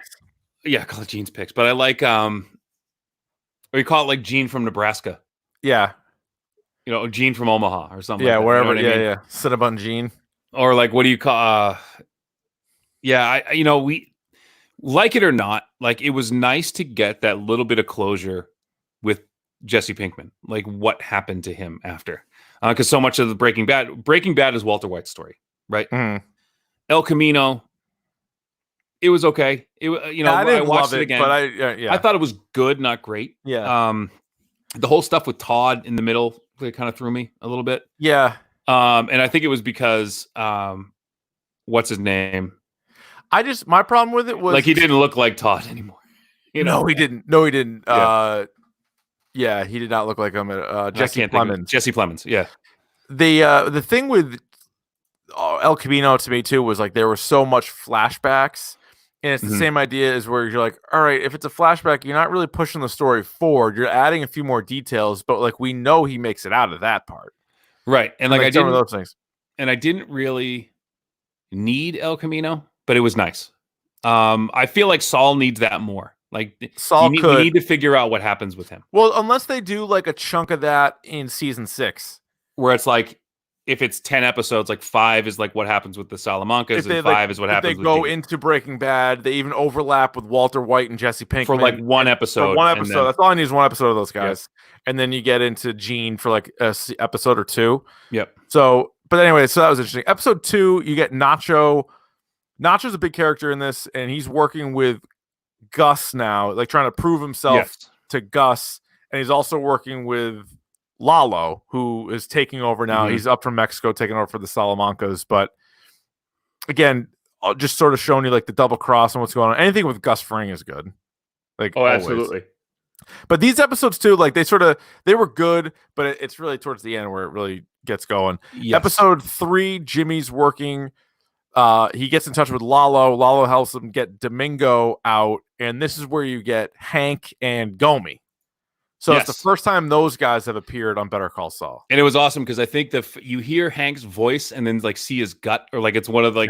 yeah, call it Gene's Picks. But I like or you call it like Gene from Nebraska. Yeah, Gene from Omaha or something. Yeah, like wherever. I mean? Yeah. Cinnabon Gene. Or like, what do you call? We like it or not. like it was nice to get that little bit of closure with Jesse Pinkman, like what happened to him after, because so much of the Breaking Bad is Walter White's story, right? El Camino, it was okay. It I watched it again, but I thought it was good, not great. Yeah. The whole stuff with Todd in the middle, it kind of threw me a little bit. Yeah. And I think it was because what's his name? My problem with it was like he didn't look like Todd anymore. No, he didn't. Yeah. He did not look like him. Jesse Plemons. Jesse Plemons. Yeah. The thing with El Camino to me too was like there were so much flashbacks, and it's the same idea as where you're like, all right, if it's a flashback, you're not really pushing the story forward. You're adding a few more details, but like we know he makes it out of that part, right? And like I didn't those things, and I didn't really need El Camino, but it was nice. I feel like Saul needs that more. Like Saul we need to figure out what happens with him. Well, unless they do like a chunk of that in season 6, where it's like if it's 10 episodes, like 5 is like what happens with the Salamancas, and 5 is what happens. If they go into Breaking Bad, they even overlap with Walter White and Jesse Pinkman for like one episode. That's all I need is one episode of those guys, and then you get into Gene for like a episode or 2. Yep. So, but anyway, so that was interesting. Episode 2, you get Nacho. Nacho's a big character in this, and he's working with Gus now, like trying to prove himself to Gus, and he's also working with Lalo, who is taking over now. He's up from Mexico, taking over for the Salamancas. But again, just sort of showing you like the double cross and what's going on. Anything with Gus Fring is good. Like, always. Absolutely. But these episodes too, like they were good, but it's really towards the end where it really gets going. Yes. Episode 3, Jimmy's working. He gets in touch with Lalo. Lalo helps him get Domingo out, and this is where you get Hank and Gomi. So it's the first time those guys have appeared on Better Call Saul, and it was awesome because I think you hear Hank's voice and then like see his gut, or like it's one of like,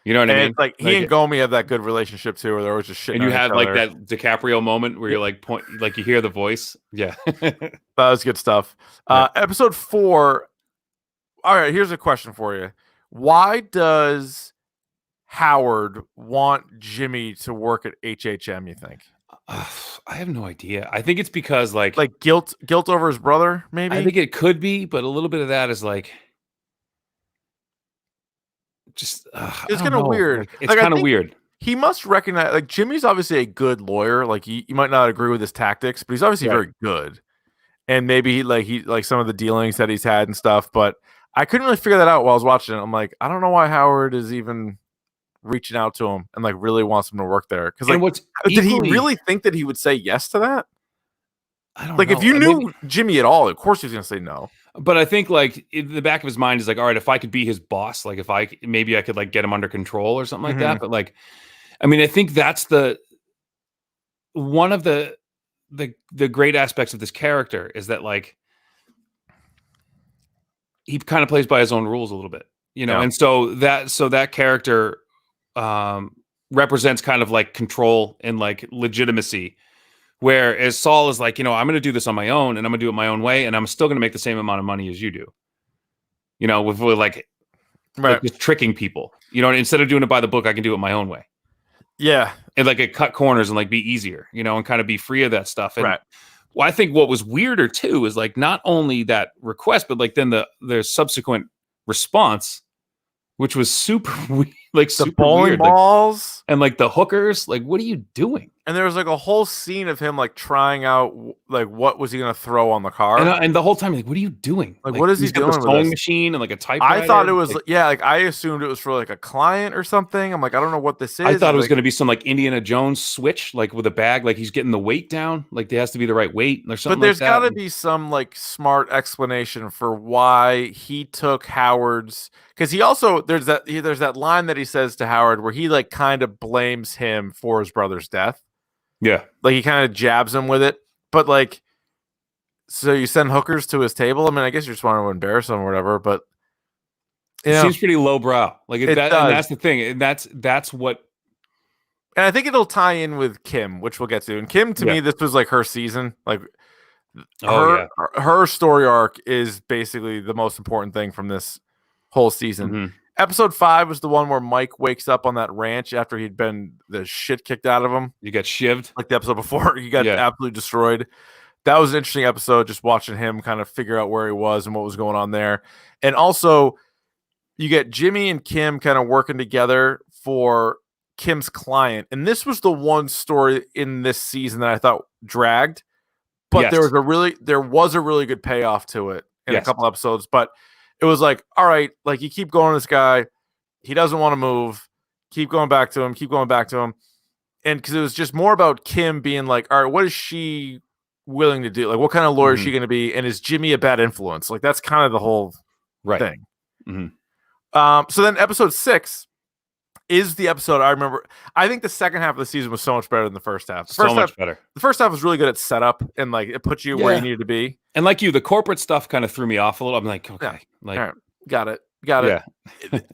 you know what I mean? It's like he and Gomi have that good relationship too, where they're always just shitting. And you have like that DiCaprio moment where you're like like you hear the voice. Yeah, that was good stuff. Episode 4. All right, here's a question for you. Why does Howard want Jimmy to work at HHM, you think? I have no idea. I think it's because like guilt over his brother, maybe? I think it could be, but a little bit of that is like just it's kind of weird. Like, it's kind of weird. He must recognize, like, Jimmy's obviously a good lawyer. Like, you might not agree with his tactics, but he's obviously very good. And maybe he some of the dealings that he's had and stuff, but I couldn't really figure that out while I was watching it. I'm like, I don't know why Howard is even reaching out to him and like really wants him to work there. Because like, did he really think that he would say yes to that? I don't know. If you knew Jimmy at all, of course he's gonna say no. But I think like in the back of his mind is like, all right, if I could be his boss, like if I could like get him under control or something like that. But like, I mean, I think that's one of the great aspects of this character is that like he kind of plays by his own rules a little bit, you know, and so that character represents kind of like control and like legitimacy, whereas Saul is like, you know, I'm going to do this on my own and I'm going to do it my own way, and I'm still going to make the same amount of money as you do, you know, with like just tricking people, you know, instead of doing it by the book, I can do it my own way. Yeah. And like it cut corners and like be easier, you know, and kind of be free of that stuff. And well, I think what was weirder too is like not only that request, but like then the subsequent response, which was super weird, like the bowling balls and like the hookers. Like, what are you doing? And there was like a whole scene of him like trying out like what was he gonna throw on the car, and the whole time like, what are you doing? Like what is he doing? A sewing machine and like a typewriter. I thought it was like I assumed it was for like a client or something. I'm like, I don't know what this is. I thought it was gonna be some like Indiana Jones switch, like with a bag, like he's getting the weight down, like there has to be the right weight or something. But there's like that. Gotta be some like smart explanation for why he took Howard's, because he also there's that line that he says to Howard where he like kind of blames him for his brother's death. Yeah. Like he kind of jabs him with it. But like, so you send hookers to his table? I mean, I guess you just want to embarrass him or whatever, but it seems pretty lowbrow. Like and that's the thing. And that's what. And I think it'll tie in with Kim, which we'll get to. And Kim, to me, this was like her season. Like her story arc is basically the most important thing from this whole season. Episode 5 was the one where Mike wakes up on that ranch after he'd been the shit kicked out of him. You got shivved. Like the episode before, he got absolutely destroyed. That was an interesting episode, just watching him kind of figure out where he was and what was going on there. And also, you get Jimmy and Kim kind of working together for Kim's client. And this was the one story in this season that I thought dragged. But there was a really good payoff to it in a couple episodes. But it was like, all right, like you keep going to this guy. He doesn't want to move. Keep going back to him. And because it was just more about Kim being like, all right, what is she willing to do? Like, what kind of lawyer is she going to be? And is Jimmy a bad influence? Like, that's kind of the whole thing. So then episode 6 is the episode I remember. I think the second half of the season was so much better than the first half. Better. The first half was really good at setup and like it put you where you needed to be. And like you, the corporate stuff kind of threw me off a little. I'm like, okay, like, all right, got it.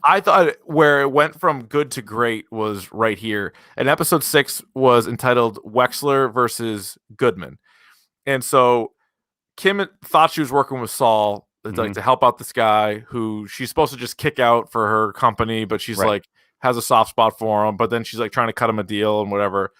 I thought where it went from good to great was right here. And episode 6 was entitled Wexler versus Goodman. And so Kim thought she was working with Saul like to help out this guy who she's supposed to just kick out for her company, but she's like has a soft spot for him. But then she's like trying to cut him a deal and whatever.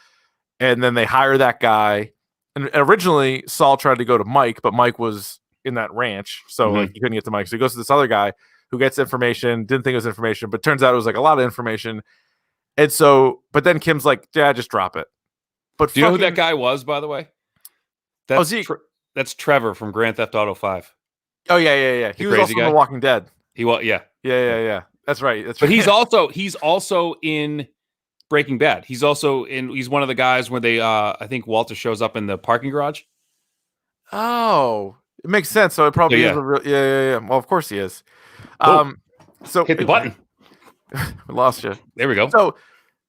And then they hire that guy. And originally Saul tried to go to Mike, but Mike was in that ranch, so like he couldn't get to Mike. So he goes to this other guy who gets information. Didn't think it was information, but turns out it was like a lot of information. And so, but then Kim's like, "Yeah, just drop it." But do you know who that guy was, by the way? That's that's Trevor from Grand Theft Auto 5. Oh yeah. He was also in The Walking Dead. He was, yeah. That's right. But he's also in Breaking Bad. He's one of the guys where they I think Walter shows up in the parking garage. Oh, it makes sense. So it probably is. Yeah. Well, of course he is. So hit the button. We lost you. There we go. So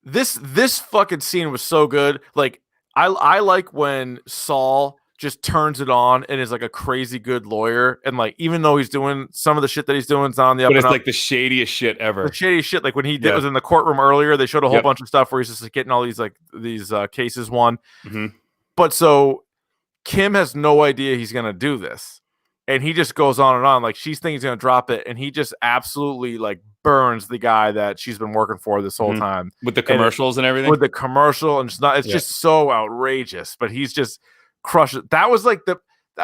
this fucking scene was so good. Like I like when Saul just turns it on and is like a crazy good lawyer. And like, even though he's doing some of the shit that he's doing is on the up but it's and up. like the shadiest shit ever. The shadiest shit. Like when he was in the courtroom earlier, they showed a whole bunch of stuff where he's just like getting all these cases won. But so Kim has no idea he's going to do this. And he just goes on and on. Like she's thinking he's going to drop it. And he just absolutely like burns the guy that she's been working for this whole time. With the commercials and everything? With the commercial. And it's just so outrageous. But he's just crushed it. That was like that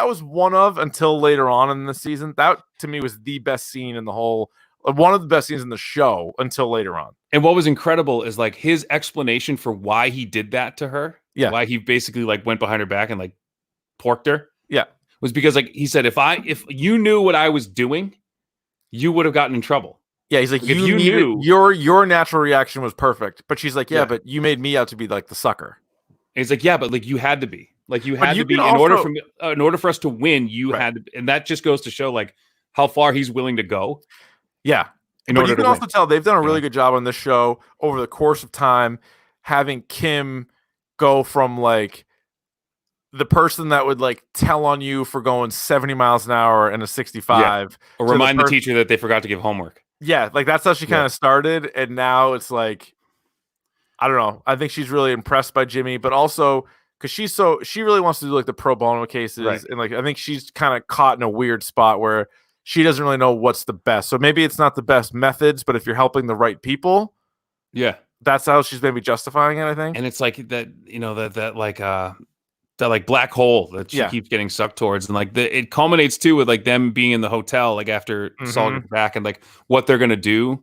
was one of, until later on in the season, that to me was the best scene in the whole, one of the best scenes in the show until later on. And what was incredible is like his explanation for why he did that to her. Yeah. Why he basically like went behind her back and like porked her. Yeah. Was because like he said, if you knew what I was doing, you would have gotten in trouble. Yeah, he's like, you knew your natural reaction was perfect. But she's like, yeah, but you made me out to be like the sucker. And he's like, yeah, but like you had to be. Like you had to be in order for us to win, you had to, and that just goes to show like how far he's willing to go. Yeah. But you can also tell they've done a really good job on this show over the course of time, having Kim go from like the person that would like tell on you for going 70 miles an hour and a 65. Or remind the teacher that they forgot to give homework. Yeah, like that's how she kind of started. And now it's like, I don't know. I think she's really impressed by Jimmy, but also because she really wants to do like the pro bono cases. And like, I think she's kind of caught in a weird spot where she doesn't really know what's the best. So maybe it's not the best methods, but if you're helping the right people, that's how she's maybe justifying it, I think. And it's like that, that like black hole that she keeps getting sucked towards. And like it culminates too with like them being in the hotel, like after Saul gets back and like what they're going to do.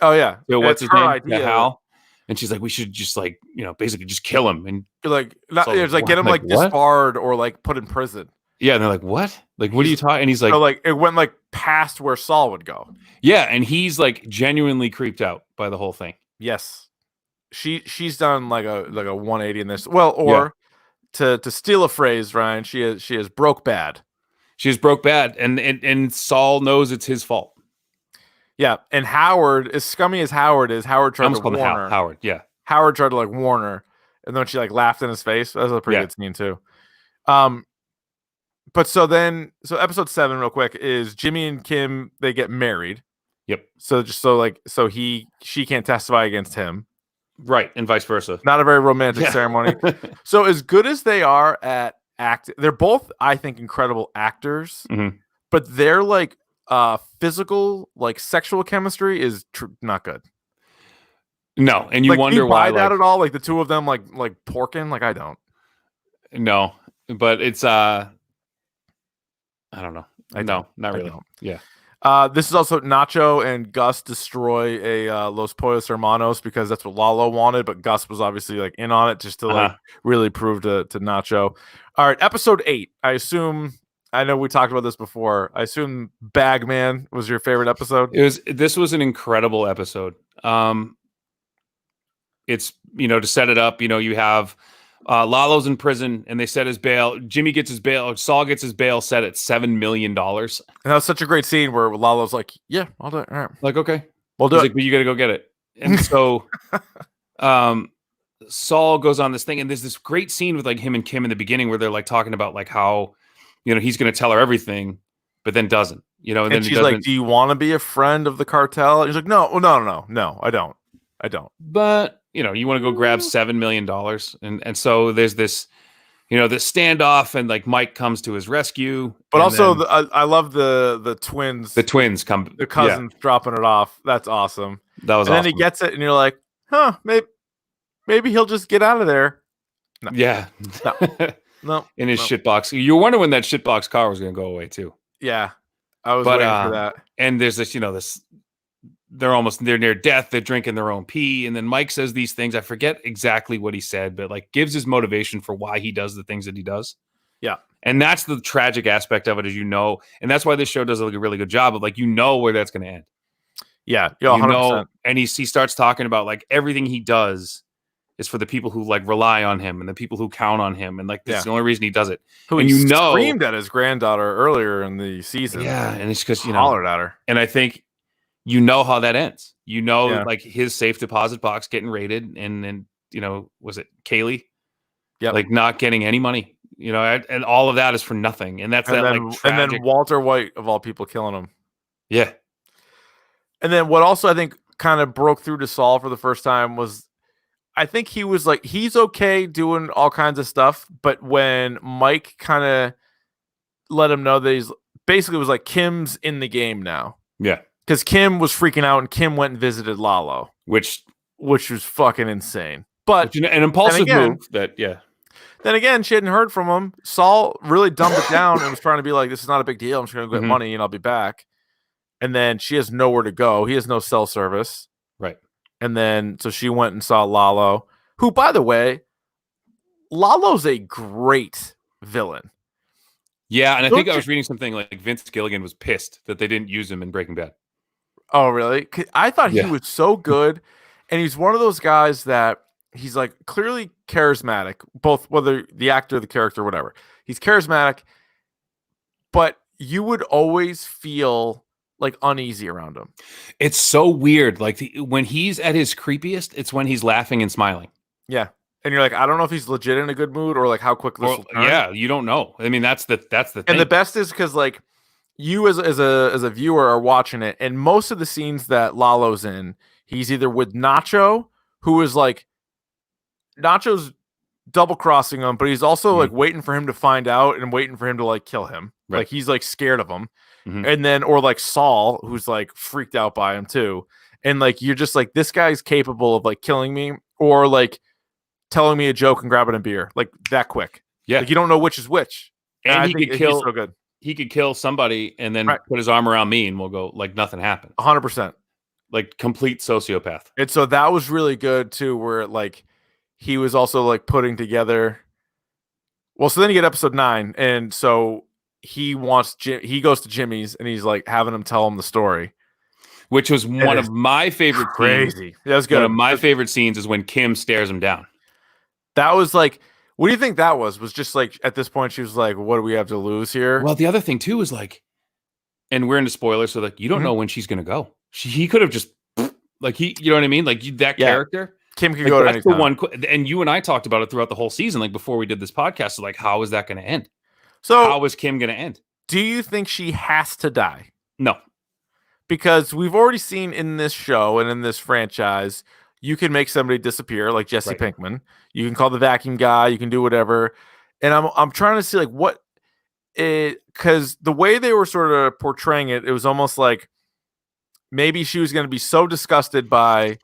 Oh yeah. So what's his name? Hal. And she's like, we should just like, basically just kill him. And like, it's like get him like disbarred or like put in prison. Yeah. And they're like, what? Like, what are you talking? And he's like, like it went like past where Saul would go. Yeah. And he's like genuinely creeped out by the whole thing. Yes. She's done like a 180 in this. Well, or to steal a phrase, Ryan, she is broke bad. She is broke bad. And Saul knows it's his fault. Yeah, and Howard, as scummy as Howard is, Howard tried to warn her. Howard, yeah. Howard tried to like warn her, and then she like laughed in his face. That was a pretty good scene too. But so episode 7, real quick, is Jimmy and Kim, they get married. Yep. So she can't testify against him. Right, and vice versa. Not a very romantic ceremony. So as good as they are at acting, they're both, I think, incredible actors. But they're like physical, like sexual chemistry is not good. No, and you like, wonder why that at all. Like the two of them, like porking. Like I don't. No, but it's I don't know. Not really. Yeah. This is also Nacho and Gus destroy a Los Pollos Hermanos because that's what Lalo wanted, but Gus was obviously like in on it just to like really prove to Nacho. All right, episode 8. I know we talked about this before. I assume Bagman was your favorite episode. This was an incredible episode. It's to set it up. You have Lalo's in prison and they set his bail. Jimmy gets his bail. Saul gets his bail set at $7 million. And that was such a great scene where Lalo's like, "Yeah, I'll do it." All right. Like, okay, we'll do it. Like, but you got to go get it. And so, Saul goes on this thing, and there's this great scene with like him and Kim in the beginning where they're like talking about like how, he's going to tell her everything, but then doesn't. And then she's like, "Do you want to be a friend of the cartel?" And he's like, "No, I don't. But you want to go grab $7 million, and so there's this, this standoff, and like Mike comes to his rescue. But also, I love the twins. The twins come, the cousins dropping it off. That's awesome. That was. And awesome. Then he gets it, and you're like, "Huh, maybe he'll just get out of there." No. Yeah, no. In his shitbox. You wonder when that shitbox car was going to go away too. Yeah, I was waiting for that. And there's this, this. They're near death. They're drinking their own pee. And then Mike says these things. I forget exactly what he said, but like gives his motivation for why he does the things that he does. Yeah. And that's the tragic aspect of it, as and that's why this show does a really good job of like, where that's going to end. Yeah. 100%. And he starts talking about like everything he does is for the people who like rely on him and the people who count on him. And like, this is the only reason he does it. Who he screamed at his granddaughter earlier in the season. Yeah. And it's because, hollered at her. And I think, how that ends. Like his safe deposit box getting raided, and then was it Kaylee? Yeah, like not getting any money. And all of that is for nothing. And that's and then Walter White of all people killing him. Yeah. And then what also I think kind of broke through to Saul for the first time was, I think he was like, he's okay doing all kinds of stuff, but when Mike kind of let him know that he's basically was like, Kim's in the game now. Yeah. Because Kim was freaking out, and Kim went and visited Lalo, which was fucking insane. But an impulsive move. Then again, she hadn't heard from him. Saul really dumbed it down and was trying to be like, "This is not a big deal. I'm just going to get money and I'll be back." And then she has nowhere to go. He has no cell service, right? And then so she went and saw Lalo, who, by the way, Lalo's a great villain. Yeah, and I think I was reading something like Vince Gilligan was pissed that they didn't use him in Breaking Bad. Oh, really? I thought he was so good. And he's one of those guys that he's like clearly charismatic, both whether the actor, the character, whatever. He's charismatic, but you would always feel like uneasy around him. It's so weird. Like when he's at his creepiest, it's when he's laughing and smiling. Yeah. And you're like, I don't know if he's legit in a good mood or like how quick this will turn. Yeah, you don't know. I mean, that's the thing. And the best is because like you as a viewer are watching it, and most of the scenes that Lalo's in, he's either with Nacho, who is like Nacho's double crossing him, but he's also like waiting for him to find out and waiting for him to like kill him. Right. Like he's like scared of him. And then or like Saul, who's like freaked out by him too. And like you're just like, this guy's capable of like killing me or like telling me a joke and grabbing a beer like that quick. Yeah. Like you don't know which is which. And he could kill so good. He could kill somebody and then put his arm around me and we'll go like nothing happened. 100%. Like complete sociopath. And so that was really good too, where like he was also like putting together. Well, so then you get episode 9, and so he goes to Jimmy's and he's like having him tell him the story, which was one of my favorite. Crazy. That was good. One of my favorite scenes is when Kim stares him down. That was like, what do you think that was? Was just like at this point she was like, what do we have to lose here? Well, the other thing too is like, and we're into spoilers, so like you don't know when she's gonna go. He could have just like you know what I mean? Like that character. Kim could go to any time. The one, and you and I talked about it throughout the whole season, like before we did this podcast. So like, how is that going to end? So how is Kim going to end? Do you think she has to die? No, because we've already seen in this show and in this franchise, you can make somebody disappear, like Jesse Pinkman. You can call the vacuum guy. You can do whatever. And I'm trying to see like what because the way they were sort of portraying it, it was almost like maybe she was going to be so disgusted by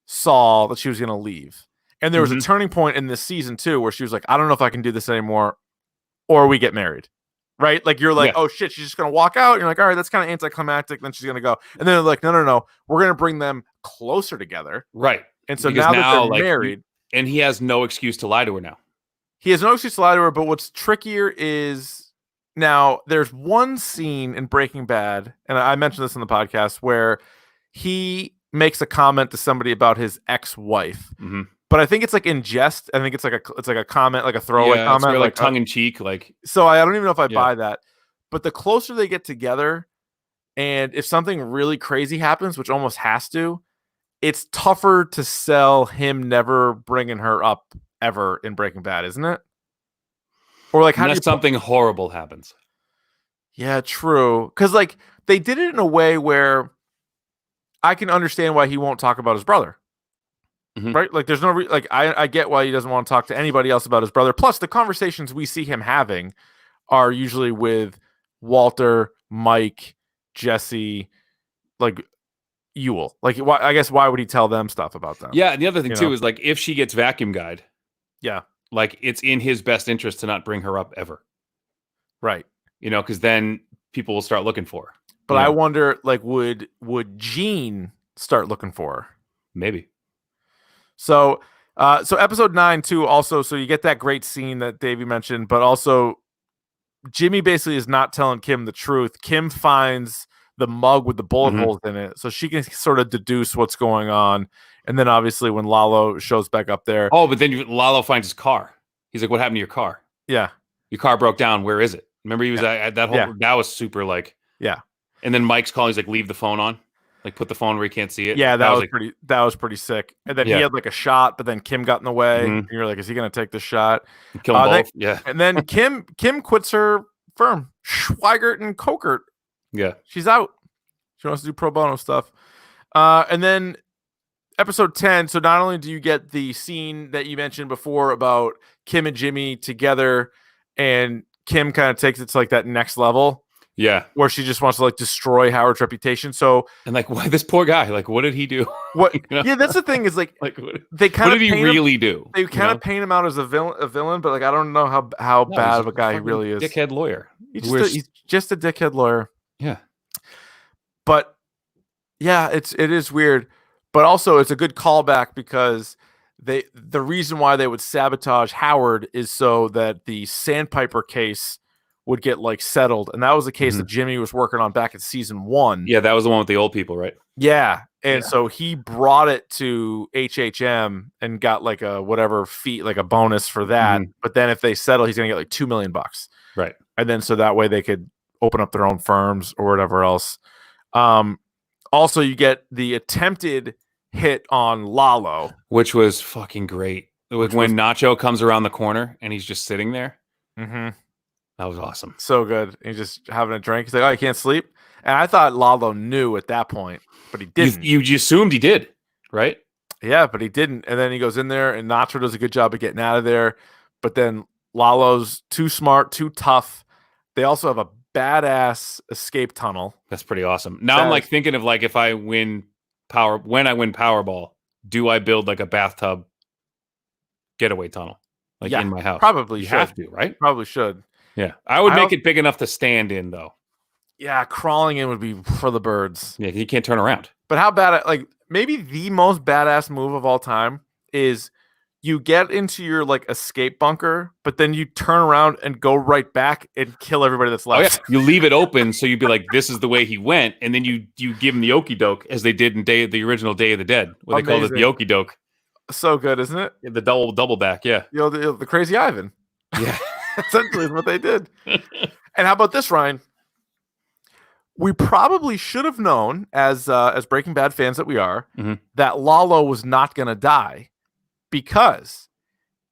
Saul that she was going to leave. And there was a turning point in this season too, where she was like, I don't know if I can do this anymore, or we get married. Right? Like you're like, oh shit, she's just going to walk out. And you're like, all right, that's kind of anticlimactic. Then she's going to go. And then they're like, no. We're going to bring them closer together. Right. And so now that they're married. And he has no excuse to lie to her now. He has no excuse to lie to her, but what's trickier is now there's one scene in Breaking Bad, and I mentioned this in the podcast, where he makes a comment to somebody about his ex-wife. But I think it's like in jest. I think it's like a comment, like a throwaway comment, like tongue in cheek. Like, so I don't even know if I buy that. But the closer they get together, and if something really crazy happens, which almost has to, it's tougher to sell him never bringing her up ever in Breaking Bad, isn't it? Or like, unless something horrible happens. Yeah, true. Because like they did it in a way where I can understand why he won't talk about his brother. Right? Like there's no I get why he doesn't want to talk to anybody else about his brother. Plus the conversations we see him having are usually with Walter, Mike, Jesse, like Ewell. Like I guess why would he tell them stuff about them? Yeah, and the other thing too is like if she gets vacuum guyed, like it's in his best interest to not bring her up ever. Right. Because then people will start looking for her. But I wonder, like, would Gene start looking for her? Maybe. So episode 9 too. Also, so you get that great scene that Davey mentioned, but also Jimmy basically is not telling Kim the truth. Kim finds the mug with the bullet holes in it, so she can sort of deduce what's going on. And then obviously when Lalo shows back up there, but then Lalo finds his car. He's like, "What happened to your car? Yeah, your car broke down. Where is it?" Remember, he was at that whole. That was super like. Yeah. And then Mike's calling. He's like, "Leave the phone on." Like put the phone where he can't see it. Yeah, that was pretty. That was pretty sick. And then he had like a shot, but then Kim got in the way. And you're like, is he going to take the shot? Kill them both. And then Kim quits her firm, Schweigert and Kokert. Yeah, she's out. She wants to do pro bono stuff. And then episode 10. So not only do you get the scene that you mentioned before about Kim and Jimmy together, and Kim kind of takes it to like that next level. Yeah, where she just wants to like destroy Howard's reputation. So and like, why this poor guy? Like, what did he do? What? Yeah, that's the thing is like what did he really do? They kind of paint him out as a villain, but like I don't know how bad of a guy he really is. Dickhead lawyer. He's just a dickhead lawyer. Yeah, but yeah, it is weird, but also it's a good callback because the reason why they would sabotage Howard is so that the Sandpiper case would get like settled, and that was the case that Jimmy was working on back in season 1. Yeah, that was the one with the old people, right? Yeah, and so he brought it to HHM and got like a whatever fee, like a bonus for that. But then if they settle, he's gonna get like $2 million, right? And then so that way they could open up their own firms or whatever else. Also, you get the attempted hit on Lalo, which was fucking great. When Nacho comes around the corner and he's just sitting there. That was awesome. So good. He's just having a drink. He's like, oh, you can't sleep? And I thought Lalo knew at that point, but he didn't. You assumed he did, right? Yeah, but he didn't. And then he goes in there, and Nacho does a good job of getting out of there. But then Lalo's too smart, too tough. They also have a badass escape tunnel. That's pretty awesome. Now I'm like thinking of like if I win Powerball, do I build like a bathtub getaway tunnel like in my house? Probably you should. Have to, right? Probably should. Yeah, I would make it big enough to stand in, though. Yeah, crawling in would be for the birds. Yeah, you can't turn around. But how bad? Like maybe the most badass move of all time is you get into your like escape bunker, but then you turn around and go right back and kill everybody that's left. Oh, yeah. You leave it open, so you'd be like, "This is the way he went," and then you give him the okey doke as they did in the original Day of the Dead, where they called it the okey doke. So good, isn't it? The double back, yeah. The Crazy Ivan. Yeah. Essentially is what they did. And how about this, Ryan? We probably should have known, as Breaking Bad fans that we are, that Lalo was not going to die, because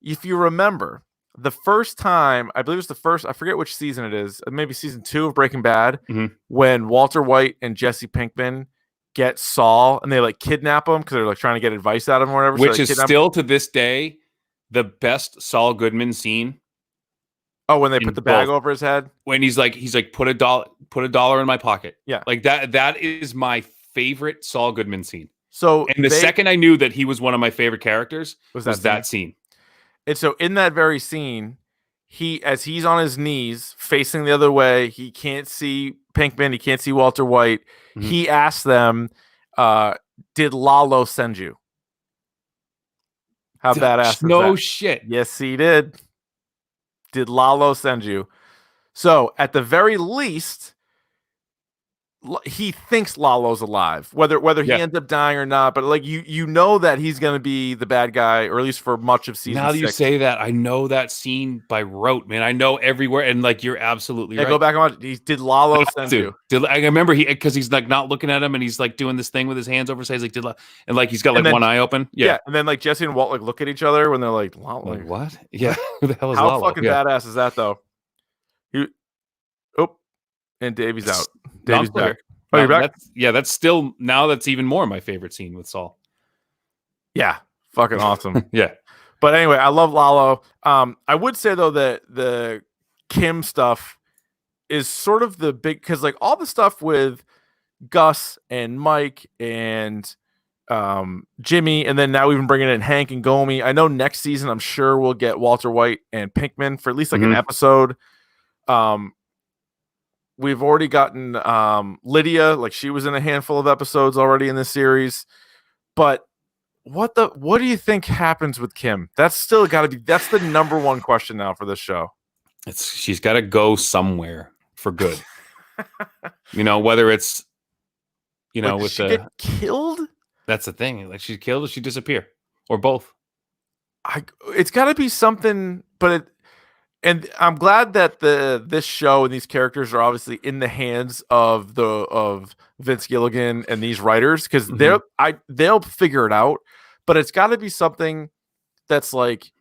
if you remember, the first time, I believe it's the first, I forget which season it is, maybe season 2 of Breaking Bad, when Walter White and Jesse Pinkman get Saul and they like kidnap him because they're like trying to get advice out of him or whatever. Which is still to this day the best Saul Goodman scene Oh, when they put the bag over his head? When he's like, put a dollar in my pocket. Yeah. Like that is my favorite Saul Goodman scene. So and the second I knew that he was one of my favorite characters was that scene. And so in that very scene, as he's on his knees facing the other way, he can't see Pinkman, he can't see Walter White. Mm-hmm. He asked them, did Lalo send you? How badass is that? No shit. Yes, he did. Did Lalo send you? So at the very least, he thinks Lalo's alive, whether he ends up dying or not. But like you know that he's going to be the bad guy, or at least for much of season 6. Now that you say that, I know that scene by rote, man. I know everywhere, and like you're absolutely right. Go back and watch. Did Lalo send you? I remember because he's like not looking at him, and he's like doing this thing with his hands over his head. He's like and like he's got like one eye open. Yeah, and then like Jesse and Walt like look at each other when they're like, Lalo, like what? Yeah, who the hell is How Lalo? fucking badass is that though? And Davey's out. Davey's back. Oh, you're back? That's still, now that's even more my favorite scene with Saul. Yeah. Fucking awesome. Yeah. But anyway, I love Lalo. I would say though that the Kim stuff is sort of the big, because like all the stuff with Gus and Mike and Jimmy, and then now even bringing in Hank and Gomi. I know next season I'm sure we'll get Walter White and Pinkman for at least like an episode. We've already gotten Lydia, like she was in a handful of episodes already in this series. But what do you think happens with Kim? That's still got to be, that's the number one question now for this show. She's got to go somewhere for good. Whether it's like, with she get killed. That's the thing. Like she's killed or she disappear, or both. It's got to be something, but and I'm glad that this show and these characters are obviously in the hands of Vince Gilligan and these writers, because they'll figure it out. But it's got to be something that's like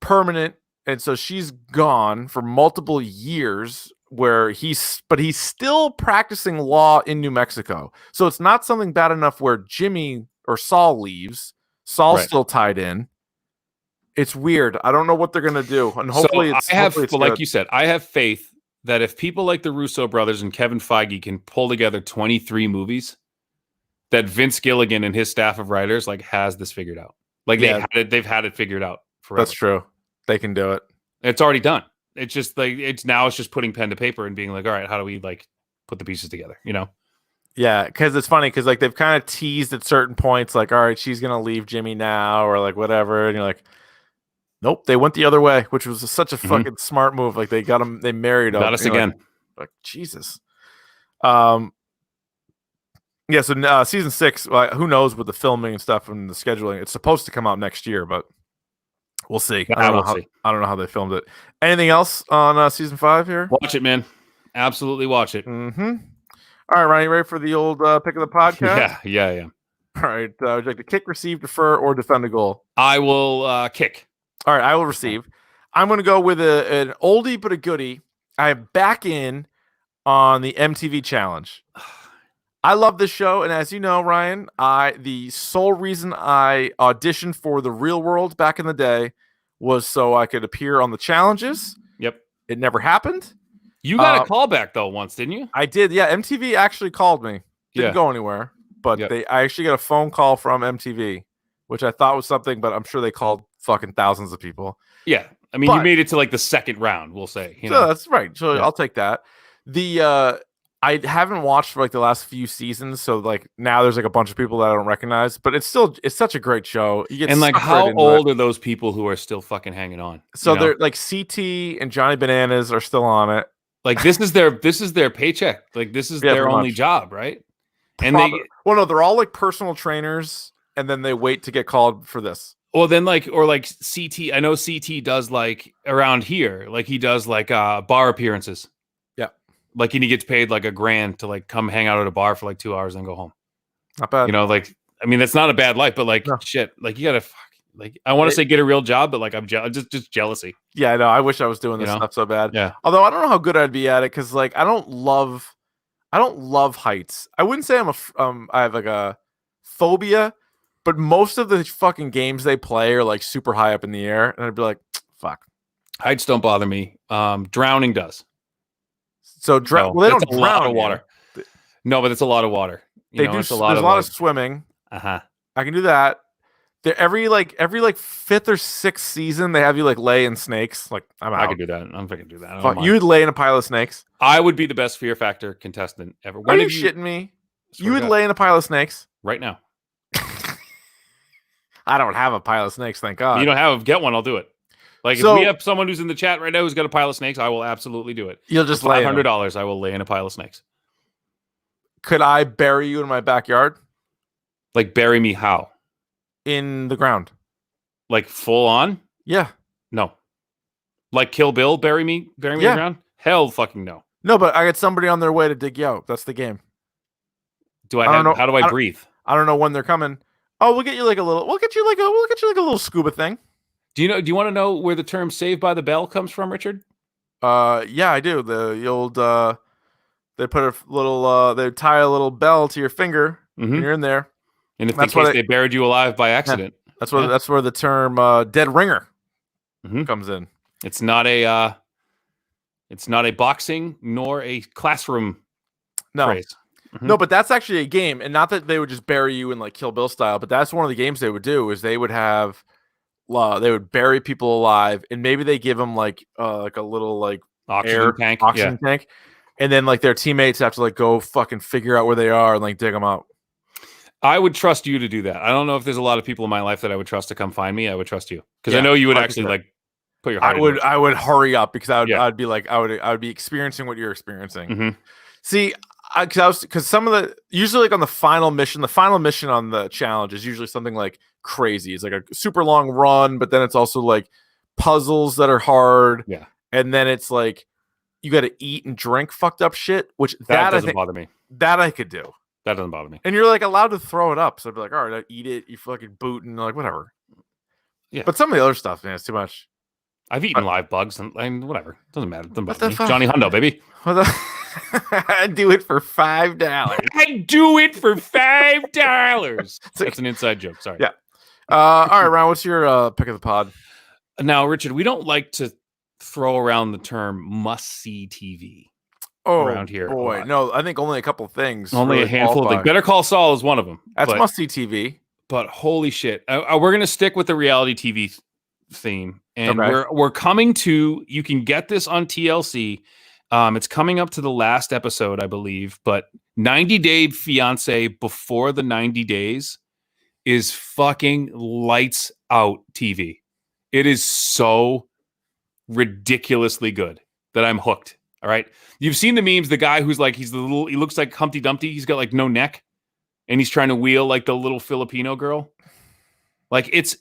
permanent, and so she's gone for multiple years. Where he's still practicing law in New Mexico, so it's not something bad enough where Jimmy or Saul leaves. Saul's still tied in. It's weird. I don't know what they're gonna do, and hopefully like you said, I have faith that if people like the Russo brothers and Kevin Feige can pull together 23 movies, that Vince Gilligan and his staff of writers like has this figured out. Like they've had it figured out forever. That's true. They can do it. It's already done. It's just like it's just putting pen to paper and being like, all right, how do we like put the pieces together? Yeah, because it's funny because like they've kind of teased at certain points, like, all right, she's gonna leave Jimmy now, or like whatever, and you're like, nope, they went the other way, which was such a fucking smart move. Like they got him, they married him. Got us again. Like Jesus. Yeah, so season 6, who knows with the filming and stuff and the scheduling. It's supposed to come out next year, but we'll see. I don't know how they filmed it. Anything else on season 5 here? Watch it, man. Absolutely watch it. Mm-hmm. All right, Ryan, you ready for the old pick of the podcast? Yeah. All right. Would you like to kick, receive, defer, or defend a goal? I will kick. All right, I will receive. I'm going to go with an oldie but a goodie. I am back in on the MTV Challenge. I love this show, and as you know, Ryan, the sole reason I auditioned for The Real World back in the day was so I could appear on the challenges. Yep. It never happened. You got a callback though once, didn't you? I did. Yeah, MTV actually called me. Didn't go anywhere, but I actually got a phone call from MTV, which I thought was something, but I'm sure they called fucking thousands of people. Yeah. I mean, you made it to like the second round, we'll say. So that's right. So I'll take that. I haven't watched for like the last few seasons, so like now there's like a bunch of people that I don't recognize, but it's such a great show. You get and like how old are those people who are still fucking hanging on? So they're like CT and Johnny Bananas are still on it. Like this is their paycheck. Like this is their only job, right? And they're all like personal trainers, and then they wait to get called for this. Well, then like CT. I know CT does like around here, like he does like bar appearances. Like, and he gets paid like $1,000 to like come hang out at a bar for like 2 hours and then go home. Not bad. Like, I mean, that's not a bad life, but like, shit, like you gotta like, I want to say get a real job, but like I'm just jealousy. Yeah, I know. I wish I was doing this stuff so bad. Yeah. Although I don't know how good I'd be at it, because like I don't love heights. I wouldn't say I have like a phobia, but most of the fucking games they play are like super high up in the air, and I'd be like, fuck. Heights don't bother me. Drowning does. So well, they don't drown. A lot of water. No, but it's a lot of water. There's a lot of swimming. I can do that. Every fifth or sixth season, they have you like lay in snakes. Like I'm out. I could do that. I'm freaking do that. You would lay in a pile of snakes. I would be the best Fear Factor contestant ever. Are you shitting me? You would lay in a pile of snakes right now. I don't have a pile of snakes, thank God. You don't have? Get one. I'll do it. Like if we have someone who's in the chat right now who's got a pile of snakes, I will absolutely do it. You'll just lay $500. I will lay in a pile of snakes. Could I bury you in my backyard? Like bury me how? In the ground. Like full on? Yeah. No. Like Kill Bill, bury me in the ground? Hell fucking no. No, but I got somebody on their way to dig you out. That's the game. How do I breathe? I don't know when they're coming. Oh, we'll get you like a little a little scuba thing. Do you want to know where the term "Saved by the Bell" comes from, Richard? Yeah, I do. The old they put a little they tie a little bell to your finger when you're in there. And if in case they buried you alive by accident. Yeah, that's where the term dead ringer comes in. It's not a boxing nor a classroom phrase. No, but that's actually a game, and not that they would just bury you in like Kill Bill style, but that's one of the games they would do is they would have they would bury people alive, and maybe they give them like a little like oxygen tank, and then like their teammates have to like go fucking figure out where they are and like dig them out. I would trust you to do that. I don't know if there's a lot of people in my life that I would trust to come find me. I would trust you because I know you would 100%. Actually like put your heart. I would hurry up because I'd be like I would be experiencing what you're experiencing. See. Because some of the usually like on the final mission on the challenge is usually something like crazy. It's like a super long run, but then it's also like puzzles that are hard. Yeah, and then it's like you got to eat and drink fucked up shit. Which that doesn't bother me. That I could do. That doesn't bother me. And you're like allowed to throw it up, so I'd be like, all right, I eat it. You fucking boot and like whatever. Yeah, but some of the other stuff, man, it's too much. I've eaten live bugs and whatever. Doesn't matter. Doesn't bother me. Johnny Hundo, baby. I do it for $5. I do it for $5. That's an inside joke. Sorry. Yeah. All right, Ryan. What's your pick of the pod? Now, Richard, we don't like to throw around the term must-see TV around here. Boy, no. I think only a couple things. Only a handful of things. Better Call Saul is one of them. That's must-see TV. But holy shit, we're gonna stick with the reality TV theme, and we're coming to. You can get this on TLC. It's coming up to the last episode, I believe, but 90 Day Fiance before the 90 days is fucking lights out TV. It is so ridiculously good that I'm hooked. All right. You've seen the memes, the guy who's like, he looks like Humpty Dumpty. He's got like no neck and he's trying to wheel like the little Filipino girl. Like it's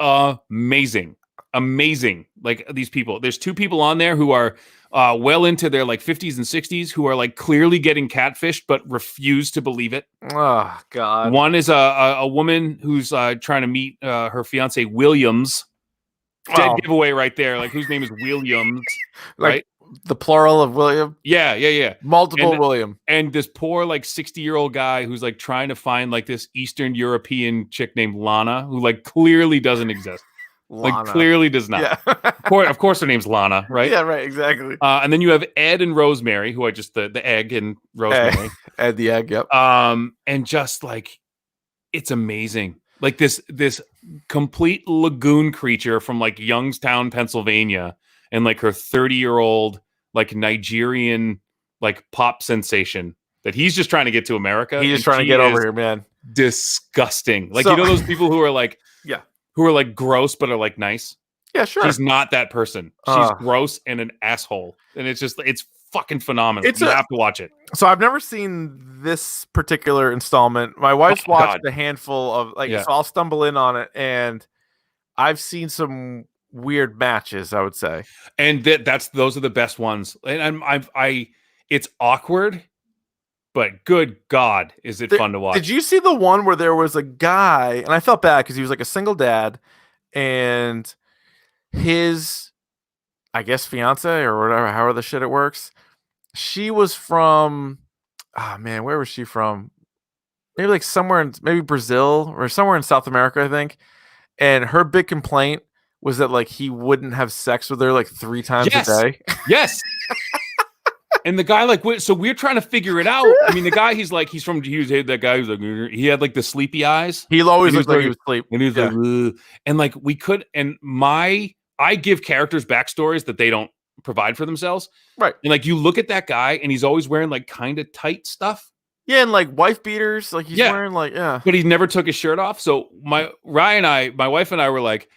amazing. Amazing. Like these people, there's two people on there who are well into their like 50s and 60s who are like clearly getting catfished but refuse to believe it. Oh God. One is a woman who's trying to meet her fiance Williams. Dead giveaway right there. Like whose name is Williams, right? The plural of William. Yeah. Multiple William. And this poor like 60-year-old guy who's like trying to find like this Eastern European chick named Lana who like clearly doesn't exist. Lana. Like clearly does not. Yeah. of course her name's Lana, right? Yeah, right, exactly. And then you have Ed and Rosemary, who are just the egg and Rosemary. Ed the egg, yep. And just like it's amazing. Like this complete lagoon creature from like Youngstown, Pennsylvania, and like her 30-year-old like Nigerian like pop sensation that he's just trying to get to America. He's just trying to get over here, man. Disgusting. Like you know those people who are like who are like gross but are like nice. Yeah, sure. She's not that person. She's gross and an asshole. And it's fucking phenomenal. You have to watch it. So I've never seen this particular installment. My wife's watched a handful of so I'll stumble in on it and I've seen some weird matches, I would say. And those are the best ones. And it's awkward, but good God, is it fun to watch. Did you see the one where there was a guy, and I felt bad because he was like a single dad, and his, I guess, fiance or whatever, however the shit it works, she was from, where was she from? Maybe like somewhere in maybe Brazil or somewhere in South America, I think. And her big complaint was that like he wouldn't have sex with her like 3 times a day. Yes. And the guy like, so we're trying to figure it out. I mean, the guy, he was that guy who's like, he had like the sleepy eyes. He always looked like he was asleep. And he was like, ugh. And like we could, and I give characters backstories that they don't provide for themselves. Right. And like you look at that guy and he's always wearing like kind of tight stuff. Yeah, and like wife beaters. Like he's wearing like, But he never took his shirt off. So my wife and I were like,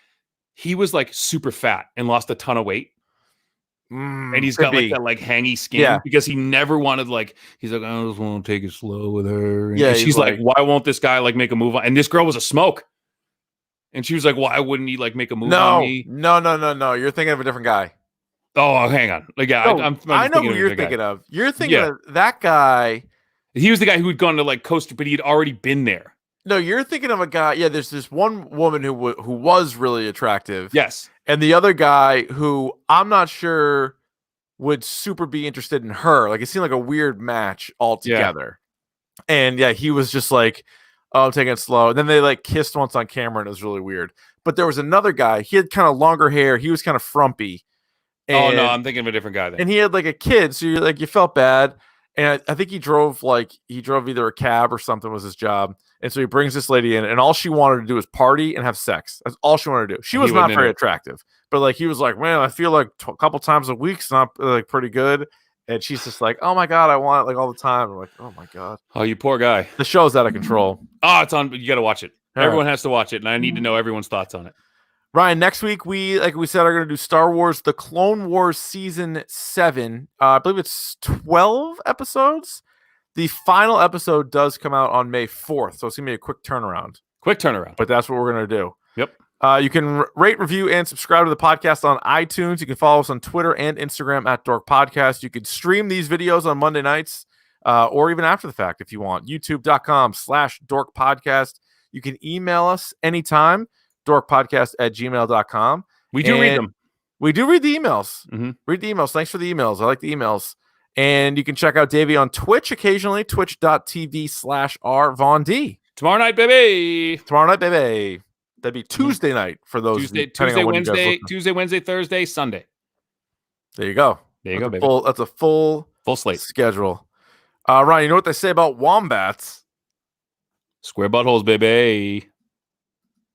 he was like super fat and lost a ton of weight. And he's got like that like hangy skin because he never wanted like, he's like, I just want to take it slow with her. And she's like, why won't this guy like make a move on? And this girl was a smoke. And she was like, why wouldn't he like make a move on me? No. You're thinking of a different guy. Oh, hang on. Like, I know who you're thinking of. You're thinking of that guy. He was the guy who had gone to like Costa, but he had already been there. No, you're thinking of a guy. Yeah, there's this one woman who was really attractive. Yes. And the other guy who I'm not sure would super be interested in her. Like it seemed like a weird match altogether. Yeah. And yeah, he was just like, oh, I'm taking it slow. And then they like kissed once on camera and it was really weird. But there was another guy. He had kind of longer hair. He was kind of frumpy. And, I'm thinking of a different guy then. And he had like a kid. So you're like, you felt bad. And I think he drove either a cab or something was his job. And so he brings this lady in, and all she wanted to do was party and have sex. That's all she wanted to do. She was not very attractive, but like he was like, man, I feel like a couple times a week's not like pretty good. And she's just like, oh my God, I want it like all the time. I'm like, oh my God. Oh, you poor guy. The show's out of control. Oh, it's on. You got to watch it. Everyone has to watch it, and I need to know everyone's thoughts on it. Ryan, next week like we said, are going to do Star Wars: The Clone Wars Season 7. I believe it's 12 episodes. The final episode does come out on May 4th, so it's going to be a quick turnaround. But that's what we're going to do. Yep. You can rate, review, and subscribe to the podcast on iTunes. You can follow us on Twitter and Instagram at Dork Podcast. You can stream these videos on Monday nights or even after the fact if you want. YouTube.com/Dork Podcast. You can email us anytime, dorkpodcast@gmail.com. We do read them. We do read the emails. Mm-hmm. Read the emails. Thanks for the emails. I like the emails. And you can check out Davey on Twitch occasionally, twitch.tv/R Von D. Tomorrow night, baby. That'd be Tuesday night for those. Tuesday, Wednesday, Thursday, Sunday. There you go. Baby. That's a full slate schedule. Ryan, you know what they say about wombats? Square buttholes, baby.